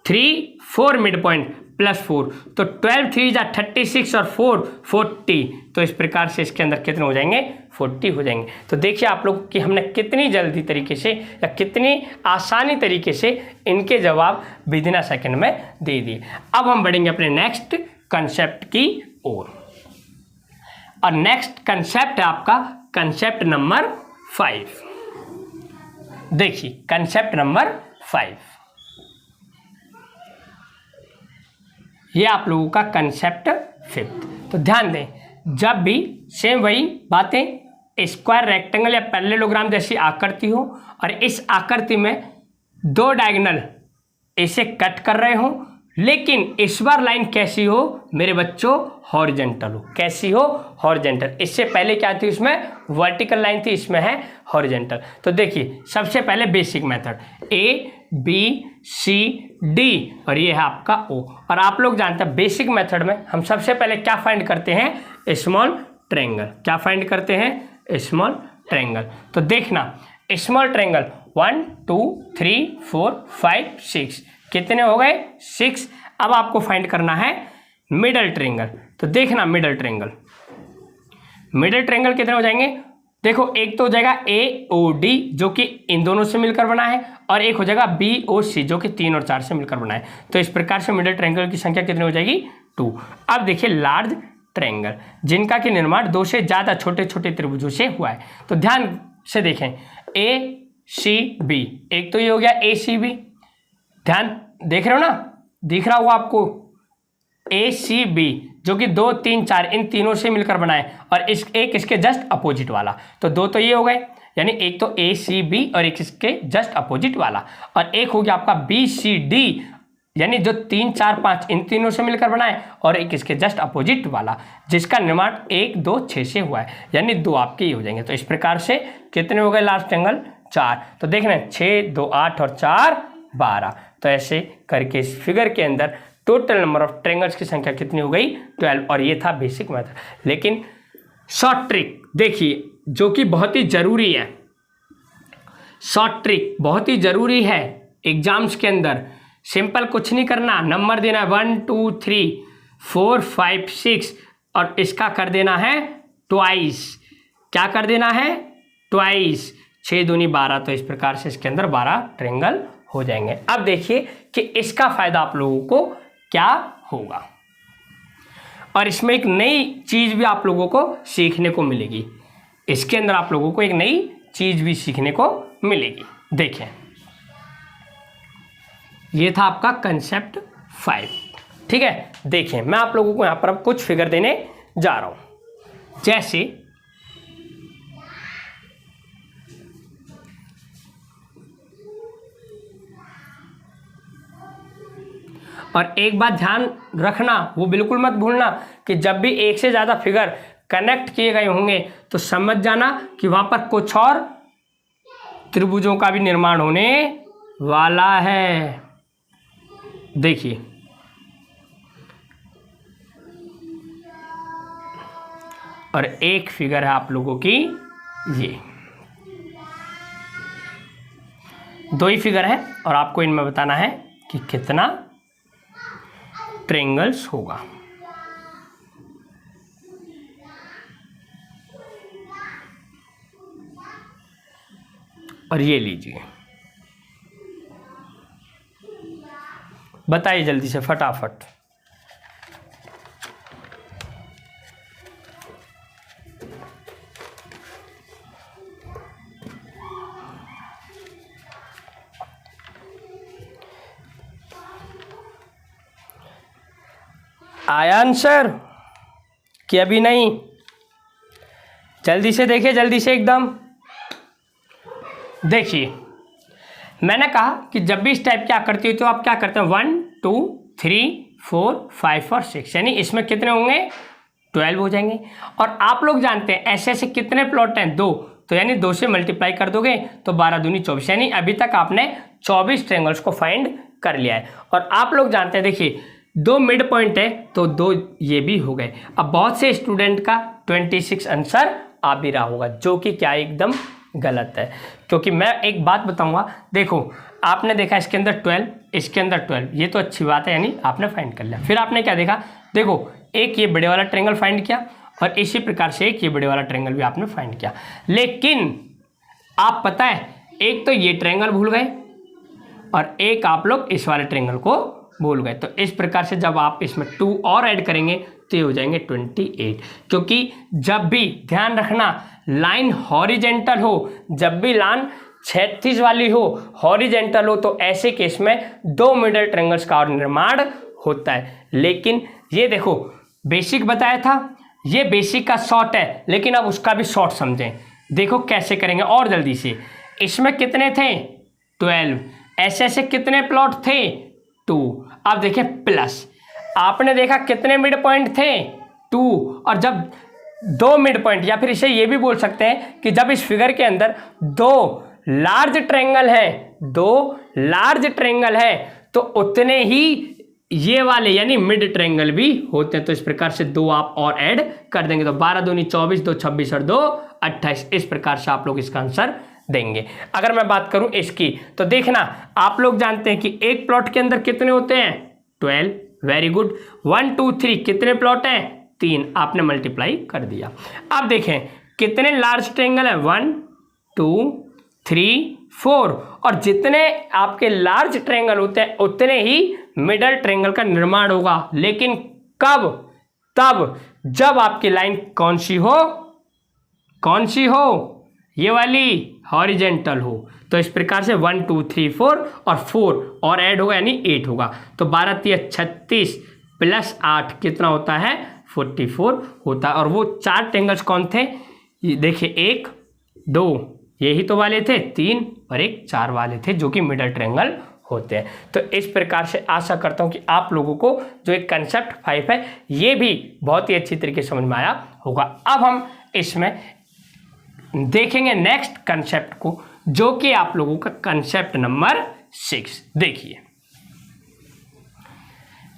3 4 mid point plus 4 तो 12 3 जा 36 और 4 40 तो इस प्रकार से इसके अंदर कितने हो जाएंगे 40 हो जाएंगे। तो देखिए आप लोग कि हमने कितनी जल्दी तरीके से या कितनी आसानी तरीके से इनके जवाब विदिन अ सेकंड में दे दिए। अब हम बढ़ेंगे अपने नेक्स्ट कंसेप्ट की ओर और नेक्स्ट कंसेप्ट है आपका कंसेप्ट नंबर 5। देखिए कंसेप्ट नंबर 5 ये आप लोगों का कंसेप्ट 5th। तो ध्यान दें जब भी सेम वही बातें स्क्वायर रेक्टेंगल या पैरेललोग्राम जैसी आकृति हो और इस आकृति में 2 डायगोनल इसे कट कर रहे हो लेकिन इस बार लाइन कैसी हो मेरे बच्चों हॉरिजॉन्टल हो। कैसी हो हॉरिजॉन्टल। इससे पहले क्या थी इसमें वर्टिकल लाइन थी इसमें है हॉरिजॉन्टल। तो देखिए सबसे पहले बेसिक मेथड ABCD और ये है आपका O और आप लोग जानते हैं बेसिक मेथड में हम सबसे पहले क्या फाइंड करते हैं स्मॉल ट्रायंगल। क्या फाइंड करते हैं स्मॉल ट्रायंगल। तो देखना स्मॉल ट्रायंगल 1 2 3 4 5 6 कितने हो गए 6। अब आपको फाइंड करना है मिडल ट्रायंगल। तो देखना मिडल ट्रायंगल कितने हो जाएंगे। देखो एक तो हो जाएगा AOD जो कि इन दोनों से मिलकर बना है और एक हो जाएगा BOC जो कि 3 और 4 से मिलकर बना है। तो इस प्रकार से मिडल ट्रायंगल की संख्या कितनी हो जाएगी 2। अब देखिए लार्ज ट्रायंगल जिनका कि निर्माण 2 से ज़्यादा छोटे छोटे त्रिभुजों से हुआ है। तो ध्यान से देखें ACB एक तो ये हो गया ACB ध्यान देख रहे हो ना दिख रहा होगा आपको ACB जो कि 2 3 4 इन तीनों से मिलकर बनाए और एक इसके जस्ट अपोजिट वाला। तो 2 तो ये हो गए यानी एक तो ACB और एक इसके जस्ट अपोजिट वाला और एक हो गया आपका BCD यानी जो 3 4 5 इन तीनों से मिलकर बनाए और एक इसके जस्ट अपोजिट वाला जिसका निर्माण 1 2 6 से हुआ है यानी 2 आपके ही हो जाएंगे। तो इस प्रकार से कितने हो गए लार्ज ट्रायंगल 4। तो देखना 6 2 8 और 4 12। तो ऐसे करके इस फिगर के अंदर टोटल नंबर ऑफ ट्रायंगल्स की संख्या कितनी हो गई 12 और ये था बेसिक मेथड। लेकिन शॉर्ट ट्रिक देखिए जो कि बहुत ही जरूरी है। शॉर्ट ट्रिक बहुत ही जरूरी है एग्जाम्स के अंदर। सिंपल कुछ नहीं करना नंबर देना 1 2 3 4 5 6 और इसका कर देना है ट्वाइस। क्या कर देना है ट्वाइस 6 दूनी 12। तो इस प्रकार से इसके अंदर 12 ट्रायंगल हो जाएंगे। अब देखिए कि इसका फायदा आप लोगों को क्या होगा और इसमें एक नई चीज भी आप लोगों को सीखने को मिलेगी। इसके अंदर आप लोगों को एक नई चीज भी सीखने को मिलेगी। देखें ये था आपका कंसेप्ट 5 ठीक है। देखें मैं आप लोगों को यहां पर अब कुछ फिगर देने जा रहा हूं जैसे और एक बात ध्यान रखना वो बिल्कुल मत भूलना कि जब भी एक से ज़्यादा फिगर कनेक्ट किए गए होंगे तो समझ जाना कि वहाँ पर कुछ और त्रिभुजों का भी निर्माण होने वाला है। देखिए और एक फिगर है आप लोगों की ये 2 ही फिगर है और आपको इनमें बताना है कि कितना ट्रायंगल्स होगा। और ये लीजिए, बताइए जल्दी से फटाफट। आया आंसर कि अभी नहीं? जल्दी से देखिए, जल्दी से एकदम देखिए। मैंने कहा कि जब भी इस टाइप की आकृति हो तो आप क्या करते हैं, 1 2 3 4 5 और 6, यानी इसमें कितने होंगे, 12 हो जाएंगे। और आप लोग जानते हैं ऐसे ऐसे कितने प्लॉट हैं, 2, तो यानी 2 से मल्टीप्लाई कर दोगे तो 12 दूनी 24, यानी अभी तक आपने 24 ट्रायंगल्स को फाइंड कर लिया है। और आप लोग जानते हैं, देखिए 2 मिड पॉइंट है तो 2 ये भी हो गए। अब बहुत से स्टूडेंट का 26 आंसर आ भी रहा होगा, जो कि क्या एकदम गलत है। क्योंकि मैं एक बात बताऊंगा, देखो आपने देखा इसके अंदर 12, इसके अंदर 12, ये तो अच्छी बात है, यानी आपने फाइंड कर लिया। फिर आपने क्या देखा, देखो एक ये बड़े वाला ट्रायंगल फाइंड किया और इसी प्रकार से एक ये बड़े वाला ट्रायंगल भी आपने फाइंड किया। लेकिन आप पता है, एक तो ये ट्रायंगल भूल गए और एक आप लोग इस वाले ट्रायंगल को भूल गए। तो इस प्रकार से जब आप इसमें 2 और ऐड करेंगे तो ये हो जाएंगे 28। क्योंकि जब भी ध्यान रखना, लाइन हॉरिजेंटल हो, जब भी लाइन क्षैतिज वाली हो, हॉरिजेंटल हो, तो ऐसे केस में 2 मिडल ट्रायंगल्स का और निर्माण होता है। लेकिन ये देखो बेसिक बताया था, ये बेसिक का शॉर्ट है, लेकिन अब उसका भी शॉर्ट समझें। देखो कैसे करेंगे और जल्दी से। इसमें कितने थे, 12, ऐसे ऐसे कितने प्लॉट थे, 2। अब देखिए प्लस, आपने देखा कितने मिड पॉइंट थे, 2। और जब 2 मिड पॉइंट, या फिर इसे ये भी बोल सकते हैं कि जब इस फिगर के अंदर 2 लार्ज ट्रायंगल है, 2 लार्ज ट्रायंगल है, तो उतने ही ये वाले यानी मिड ट्रायंगल भी होते हैं। तो इस प्रकार से 2 आप और ऐड कर देंगे तो 12 दूनी 24, 2 26 और 2 28। इस प्रकार से आप लोग इसका आंसर देंगे। अगर मैं बात करूं इसकी, तो देखना आप लोग जानते हैं कि एक प्लॉट के अंदर कितने होते हैं, 12, वेरी गुड। 1 2 3 कितने प्लॉट हैं, 3, आपने मल्टीप्लाई कर दिया। अब देखें कितने लार्ज ट्रायंगल है, 1 2 3 4, और जितने आपके लार्ज ट्रायंगल होते हैं उतने ही मिडल ट्रायंगल का निर्माण होगा। लेकिन कब, तब जब आपकी लाइन कौन सी हो, कौन सी हो, ये वाली हॉरिजेंटल हो। तो इस प्रकार से 1 2 3 4 और 4 और ऐड होगा यानी 8 होगा। तो 12 3 36 प्लस 8 कितना होता है, 44 होता है। और वो 4 ट्रायंगल्स कौन थे, ये देखिए 1 2 यही तो वाले थे, 3 और 1 4 वाले थे, जो कि मिडल ट्रायंगल होते हैं। तो इस प्रकार से आशा करता हूं कि आप लोगों को जो एक कंसेप्ट 5 है ये भी बहुत ही अच्छी तरीके से समझ में आया होगा। अब हम इसमें देखेंगे नेक्स्ट कंसेप्ट को, जो कि आप लोगों का कंसेप्ट नंबर 6। देखिए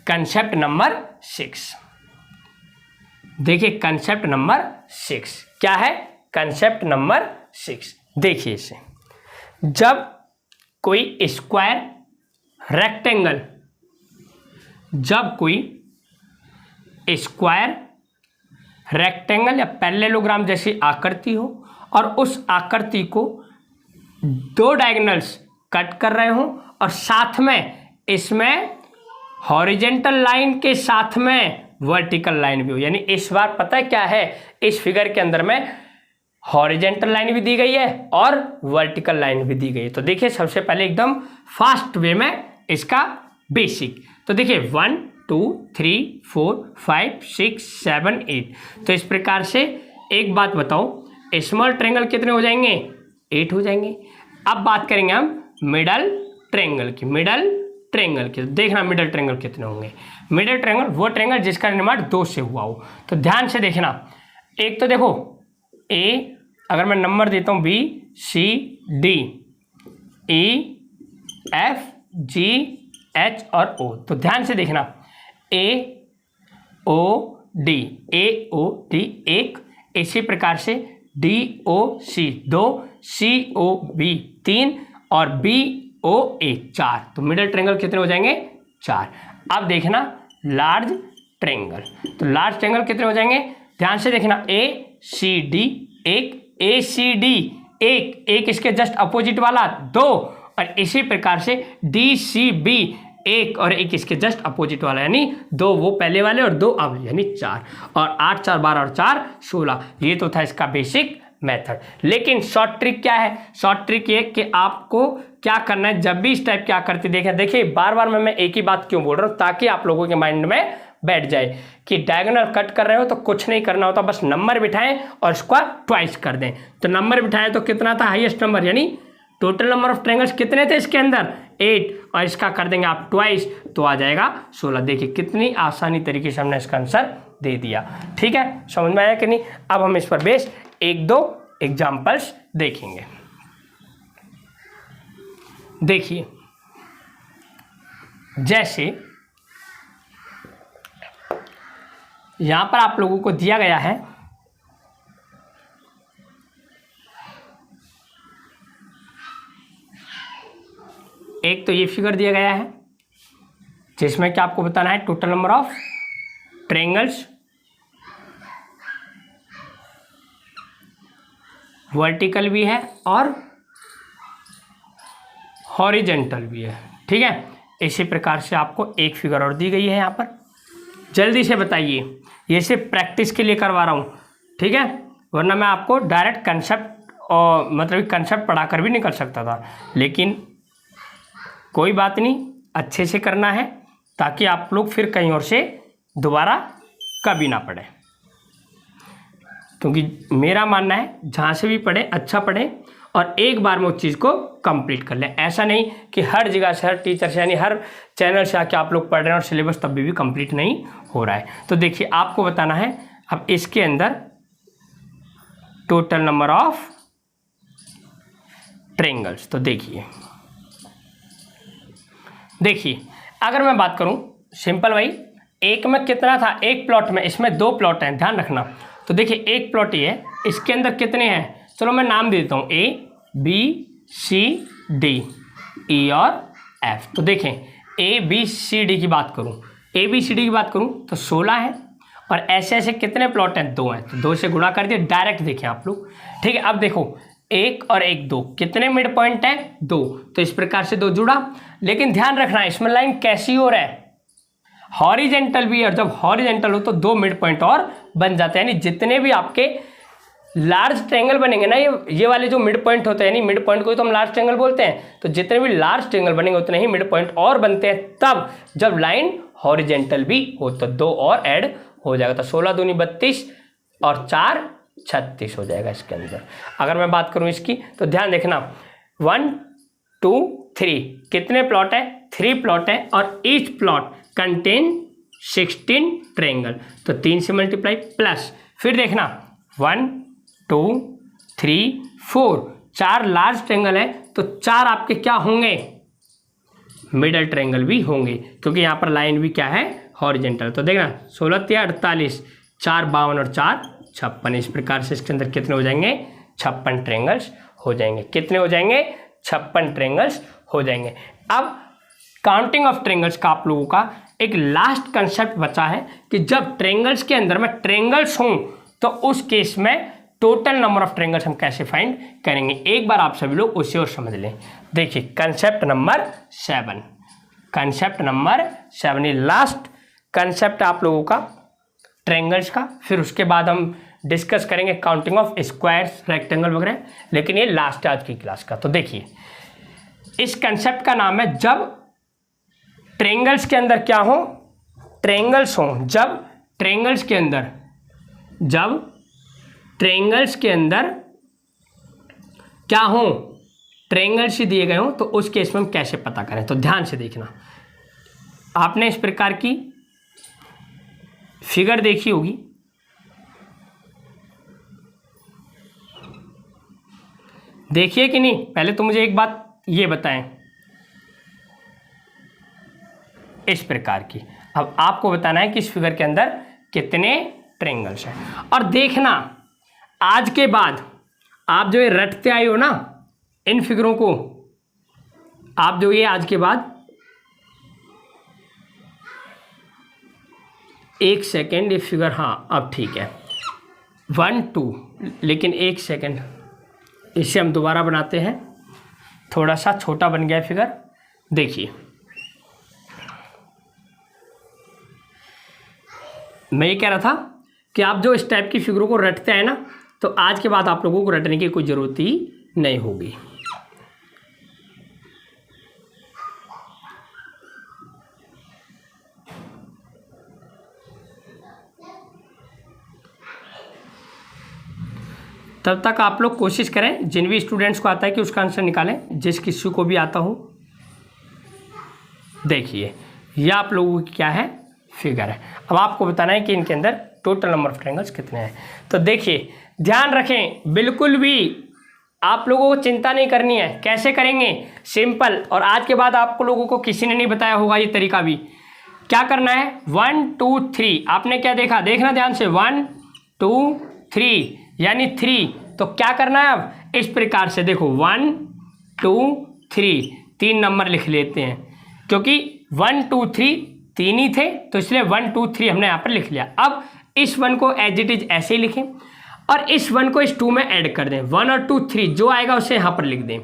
कंसेप्ट नंबर 6, देखिए कंसेप्ट नंबर 6 क्या है, कंसेप्ट नंबर 6 देखिए इसे। जब कोई स्क्वायर रेक्टेंगल, जब कोई स्क्वायर रेक्टेंगल या पैरेललोग्राम जैसी आकृति हो और उस आकृति को 2 डायगोनल्स कट कर रहे हो और साथ में इसमें हॉरिजेंटल लाइन के साथ में वर्टिकल लाइन भी हो, यानी इस बार पता है क्या है, इस फिगर के अंदर में हॉरिजेंटल लाइन भी दी गई है और वर्टिकल लाइन भी दी गई है। तो देखिए सबसे पहले एकदम फास्ट वे में इसका बेसिक, तो देखिए 1 2 3 4 5 6 7 8। तो इस प्रकार से एक बात बताओ, स्मॉल ट्रायंगल कितने हो जाएंगे, 8 हो जाएंगे। अब बात करेंगे हम मिडल ट्रायंगल की, मिडल ट्रायंगल की। देखना मिडल ट्रायंगल कितने होंगे, मिडल ट्रायंगल वो ट्रायंगल जिसका निर्माण 2 से हुआ हो। तो ध्यान से देखना, एक तो देखो ए, अगर मैं नंबर देता हूँ B C D E F G H और O, तो ध्यान से देखना A O D, A O D 1, इसी प्रकार से D O C 2, C O B 3 और B O A 4। तो मिडल ट्रायंगल कितने हो जाएंगे, 4। अब देखना लार्ज ट्रायंगल, तो लार्ज ट्रायंगल कितने हो जाएंगे, ध्यान से देखना A C D 1, A C D एक इसके जस्ट अपोजिट वाला 2, और इसी प्रकार से DCB 1 और 1 इसके जस्ट अपोजिट वाला, यानी 2 वो पहले वाले और 2 अब, यानी 4, और 8 4 12 और 4 16। ये तो था इसका बेसिक मेथड। लेकिन शॉर्ट ट्रिक क्या है? शॉर्ट ट्रिक ये कि आपको क्या करना है, जब भी इस टाइप क्या करते देखें, देखिए बार बार मैं एक ही बात क्यों बोल रहा हूँ, ताकि आप लोगों के माइंड में बैठ जाए कि डायगोनल कट कर रहे हो तो कुछ नहीं करना होता, बस नंबर बिठाएं और इसको ट्वाइस कर दें। तो नंबर बिठाए तो कितना था हाईएस्ट नंबर, यानी टोटल नंबर ऑफ ट्रायंगल्स कितने थे इसके अंदर 8, और इसका कर देंगे आप ट्वाइस तो आ जाएगा 16। देखिए कितनी आसानी तरीके से हमने इसका आंसर दे दिया। ठीक है, समझ में आया कि नहीं? अब हम इस पर बेस 1-2 एग्जाम्पल्स देखेंगे। देखिए जैसे यहां पर आप लोगों को दिया गया है एक तो ये फिगर दिया गया है जिसमें क्या आपको बताना है total number of triangles, vertical भी है और हॉरिजेंटल भी है। ठीक है, इसी प्रकार से आपको एक फिगर और दी गई है यहाँ पर। जल्दी से बताइए, ये सिर्फ प्रैक्टिस के लिए करवा रहा हूँ, ठीक है, वरना मैं आपको डायरेक्ट कंसेप्ट और मतलब कंसेप्ट पढ़ा कर भी निकल सकता था, लेकिन कोई बात नहीं, अच्छे से करना है ताकि आप लोग फिर कहीं और से दोबारा कभी ना पढ़े। क्योंकि मेरा मानना है जहाँ से भी पढ़े अच्छा पढ़े और एक बार में उस चीज़ को कंप्लीट कर लें। ऐसा नहीं कि हर जगह से, हर टीचर से, यानी हर चैनल से आके आप लोग पढ़ रहे हैं और सिलेबस तब भी कंप्लीट नहीं हो रहा है। तो देखिए आपको बताना है अब इसके अंदर टोटल नंबर ऑफ ट्रायंगल्स। तो देखिए अगर मैं बात करूं सिंपल भाई, एक में कितना था, एक प्लॉट में, इसमें 2 प्लॉट हैं, ध्यान रखना। तो देखिए एक प्लॉट ये है, इसके अंदर कितने हैं, चलो मैं नाम दे देता हूँ A B C D E और F। तो देखें A B C D की बात करूँ, A B C D की बात करूँ तो 16 है, और ऐसे ऐसे कितने प्लॉट हैं, 2 हैं, तो 2 से गुणा कर दिए डायरेक्ट। देखें आप लोग, ठीक है। अब देखो 1 और 1 2 कितने मिड पॉइंट है, 2, तो इस प्रकार से 2 जुड़ा। लेकिन ध्यान रखना इसमें लाइन कैसी हो रहा है, हॉरिजेंटल भी है, और जब हॉरिजेंटल हो तो 2 मिड पॉइंट और बन जाते हैं। यानी जितने भी आपके लार्ज ट्रायंगल बनेंगे ना, ये वाले जो मिड पॉइंट होते हैं, यानी मिड पॉइंट को तो हम लार्ज ट्रायंगल बोलते हैं, तो जितने भी लार्ज ट्रायंगल बनेंगे उतने ही मिड पॉइंट और बनते हैं, तब जब लाइन हॉरिजेंटल भी हो तो 2 और ऐड हो जाएगा। तो 16 दूनी 32 और 4 36 हो जाएगा इसके अंदर। अगर मैं बात करूं इसकी तो ध्यान देखना 1 2 3 कितने प्लॉट है, 3 प्लॉट है, और ईच प्लॉट कंटेन 16 ट्रायंगल, तो 3 से मल्टीप्लाई प्लस, फिर देखना 1 2 3 4 4 लार्ज ट्रायंगल है, तो 4 आपके क्या होंगे, मिडल ट्रायंगल भी होंगे, क्योंकि यहाँ पर लाइन भी क्या है, हॉरिजेंटल। तो देखना 16 3 48, 4 52 और 4 56। इस प्रकार से इसके अंदर कितने हो जाएंगे, 56 ट्रायंगल्स हो जाएंगे। कितने हो जाएंगे, 56 ट्रायंगल्स हो जाएंगे। अब काउंटिंग ऑफ ट्रायंगल्स का आप लोगों का एक लास्ट कंसेप्ट बचा है कि जब ट्रायंगल्स के अंदर में ट्रायंगल्स हों तो उस केस में टोटल नंबर ऑफ ट्रायंगल्स हम कैसे फाइंड करेंगे। एक बार आप सभी लोग उसे और समझ लें। देखिए कंसेप्ट नंबर 7, कंसेप्ट नंबर 7 ये लास्ट कंसेप्ट आप लोगों का ट्रायंगल्स का, फिर उसके बाद हम डिस्कस करेंगे काउंटिंग ऑफ स्क्वायर्स, रेक्टेंगल वगैरह, लेकिन ये लास्ट है आज की क्लास का। तो देखिए इस कंसेप्ट का नाम है जब ट्रायंगल्स के अंदर क्या हो, ट्रायंगल्स हो, जब ट्रायंगल्स के अंदर क्या हो, ट्रायंगल्स ही दिए गए हो, तो उस केस में हम कैसे पता करें। तो ध्यान से देखना, आपने इस प्रकार की फिगर देखी होगी, देखिए कि नहीं, पहले तो मुझे एक बात ये बताएं, इस प्रकार की। अब आपको बताना है कि इस फिगर के अंदर कितने ट्रायंगल्स हैं, और देखना आज के बाद आप जो ये रटते आए हो ना इन फिगरों को, आप जो ये आज के बाद, एक सेकेंड, ये फिगर, हाँ अब ठीक है, 1 2, लेकिन एक सेकेंड, इसे हम दोबारा बनाते हैं, थोड़ा सा छोटा बन गया फिगर। देखिए मैं ये कह रहा था कि आप जो इस टाइप की फिगरों को रटते हैं ना, तो आज के बाद आप लोगों को रटने की कोई ज़रूरत ही नहीं होगी। तब तक आप लोग कोशिश करें, जिन भी स्टूडेंट्स को आता है कि उसका आंसर निकालें, जिस किसी को भी आता हो। देखिए यह आप लोगों की क्या है, फिगर है। अब आपको बताना है कि इनके अंदर टोटल नंबर ऑफ ट्रायंगल्स कितने हैं। तो देखिए ध्यान रखें, बिल्कुल भी आप लोगों को चिंता नहीं करनी है। कैसे करेंगे, सिंपल। और आज के बाद आप लोगों को किसी ने नहीं बताया होगा ये तरीका भी। क्या करना है, 1 2 3, आपने क्या देखा, देखना ध्यान से, 1 2 3 यानी 3। तो क्या करना है अब, इस प्रकार से देखो 1 2 3, 3 नंबर लिख लेते हैं, क्योंकि 1 2 3 3 ही थे, तो इसलिए 1 2 3 हमने यहाँ पर लिख लिया। अब इस 1 को एज इट इज ऐसे ही लिखें और इस 1 को इस 2 में ऐड कर दें। 1 और 2 3 जो आएगा उसे यहाँ पर लिख दें।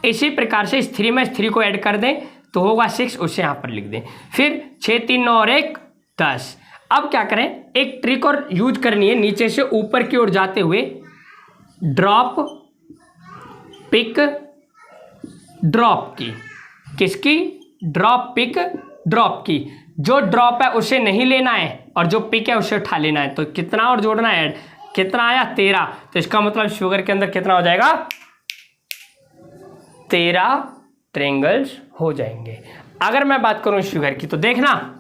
इसी प्रकार से इस 3 में इस 3 को ऐड कर दें तो होगा 6, उसे यहाँ पर लिख दें। फिर 6 3 9 और 1 10। अब क्या करें, एक ट्रिक और यूज करनी है, नीचे से ऊपर की ओर जाते हुए ड्रॉप पिक ड्रॉप की। किसकी, ड्रॉप पिक ड्रॉप की। जो ड्रॉप है उसे नहीं लेना है और जो पिक है उसे उठा लेना है। तो कितना और जोड़ना है, कितना आया 13। तो इसका मतलब फिगर के अंदर कितना हो जाएगा, 13 ट्रायंगल्स हो जाएंगे। अगर मैं बात करूं इस फिगर की तो देखना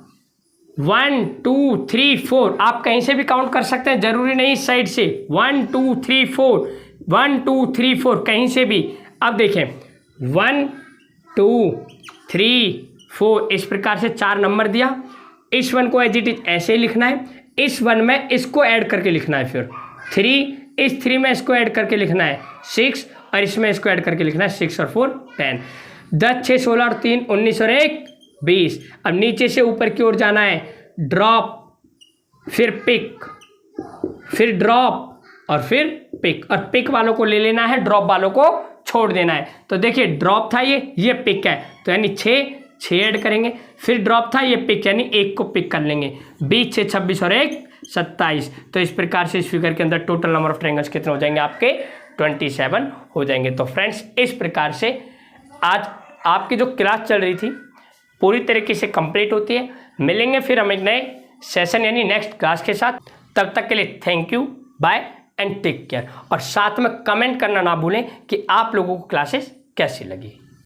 1 2 3 4, आप कहीं से भी काउंट कर सकते हैं, जरूरी नहीं इस साइड से। 1 2 3 4, 1 2 3 4 कहीं से भी। अब देखें 1 2 3 4, इस प्रकार से 4 नंबर दिया। इस 1 को एज इट इज ऐसे ही लिखना है, इस 1 में इसको ऐड करके लिखना है। फिर 3, इस 3 में इसको ऐड करके लिखना है 6, और इसमें इसको ऐड करके लिखना है 6 और 4 10। 10 6 16 और 3 19 और 1 20। अब नीचे से ऊपर की ओर जाना है, ड्रॉप फिर पिक फिर ड्रॉप और फिर पिक, और पिक वालों को ले लेना है, ड्रॉप वालों को छोड़ देना है। तो देखिए ड्रॉप था ये पिक है, तो यानी 6 ऐड करेंगे। फिर ड्रॉप था ये पिक, यानी 1 को पिक कर लेंगे। 20 6 26 और 1 27। तो इस प्रकार से इस फिगर के अंदर टोटल नंबर ऑफ ट्रायंगल्स कितने हो जाएंगे, आपके 27 हो जाएंगे। तो फ्रेंड्स इस प्रकार से आज आपकी जो क्लास चल रही थी पूरी तरीके से कंप्लीट होती है। मिलेंगे फिर हम एक नए सेशन यानी नेक्स्ट क्लास के साथ। तब तक के लिए thank you, bye and take care. और साथ में कमेंट करना ना भूलें कि आप लोगों को क्लासेस कैसी लगी।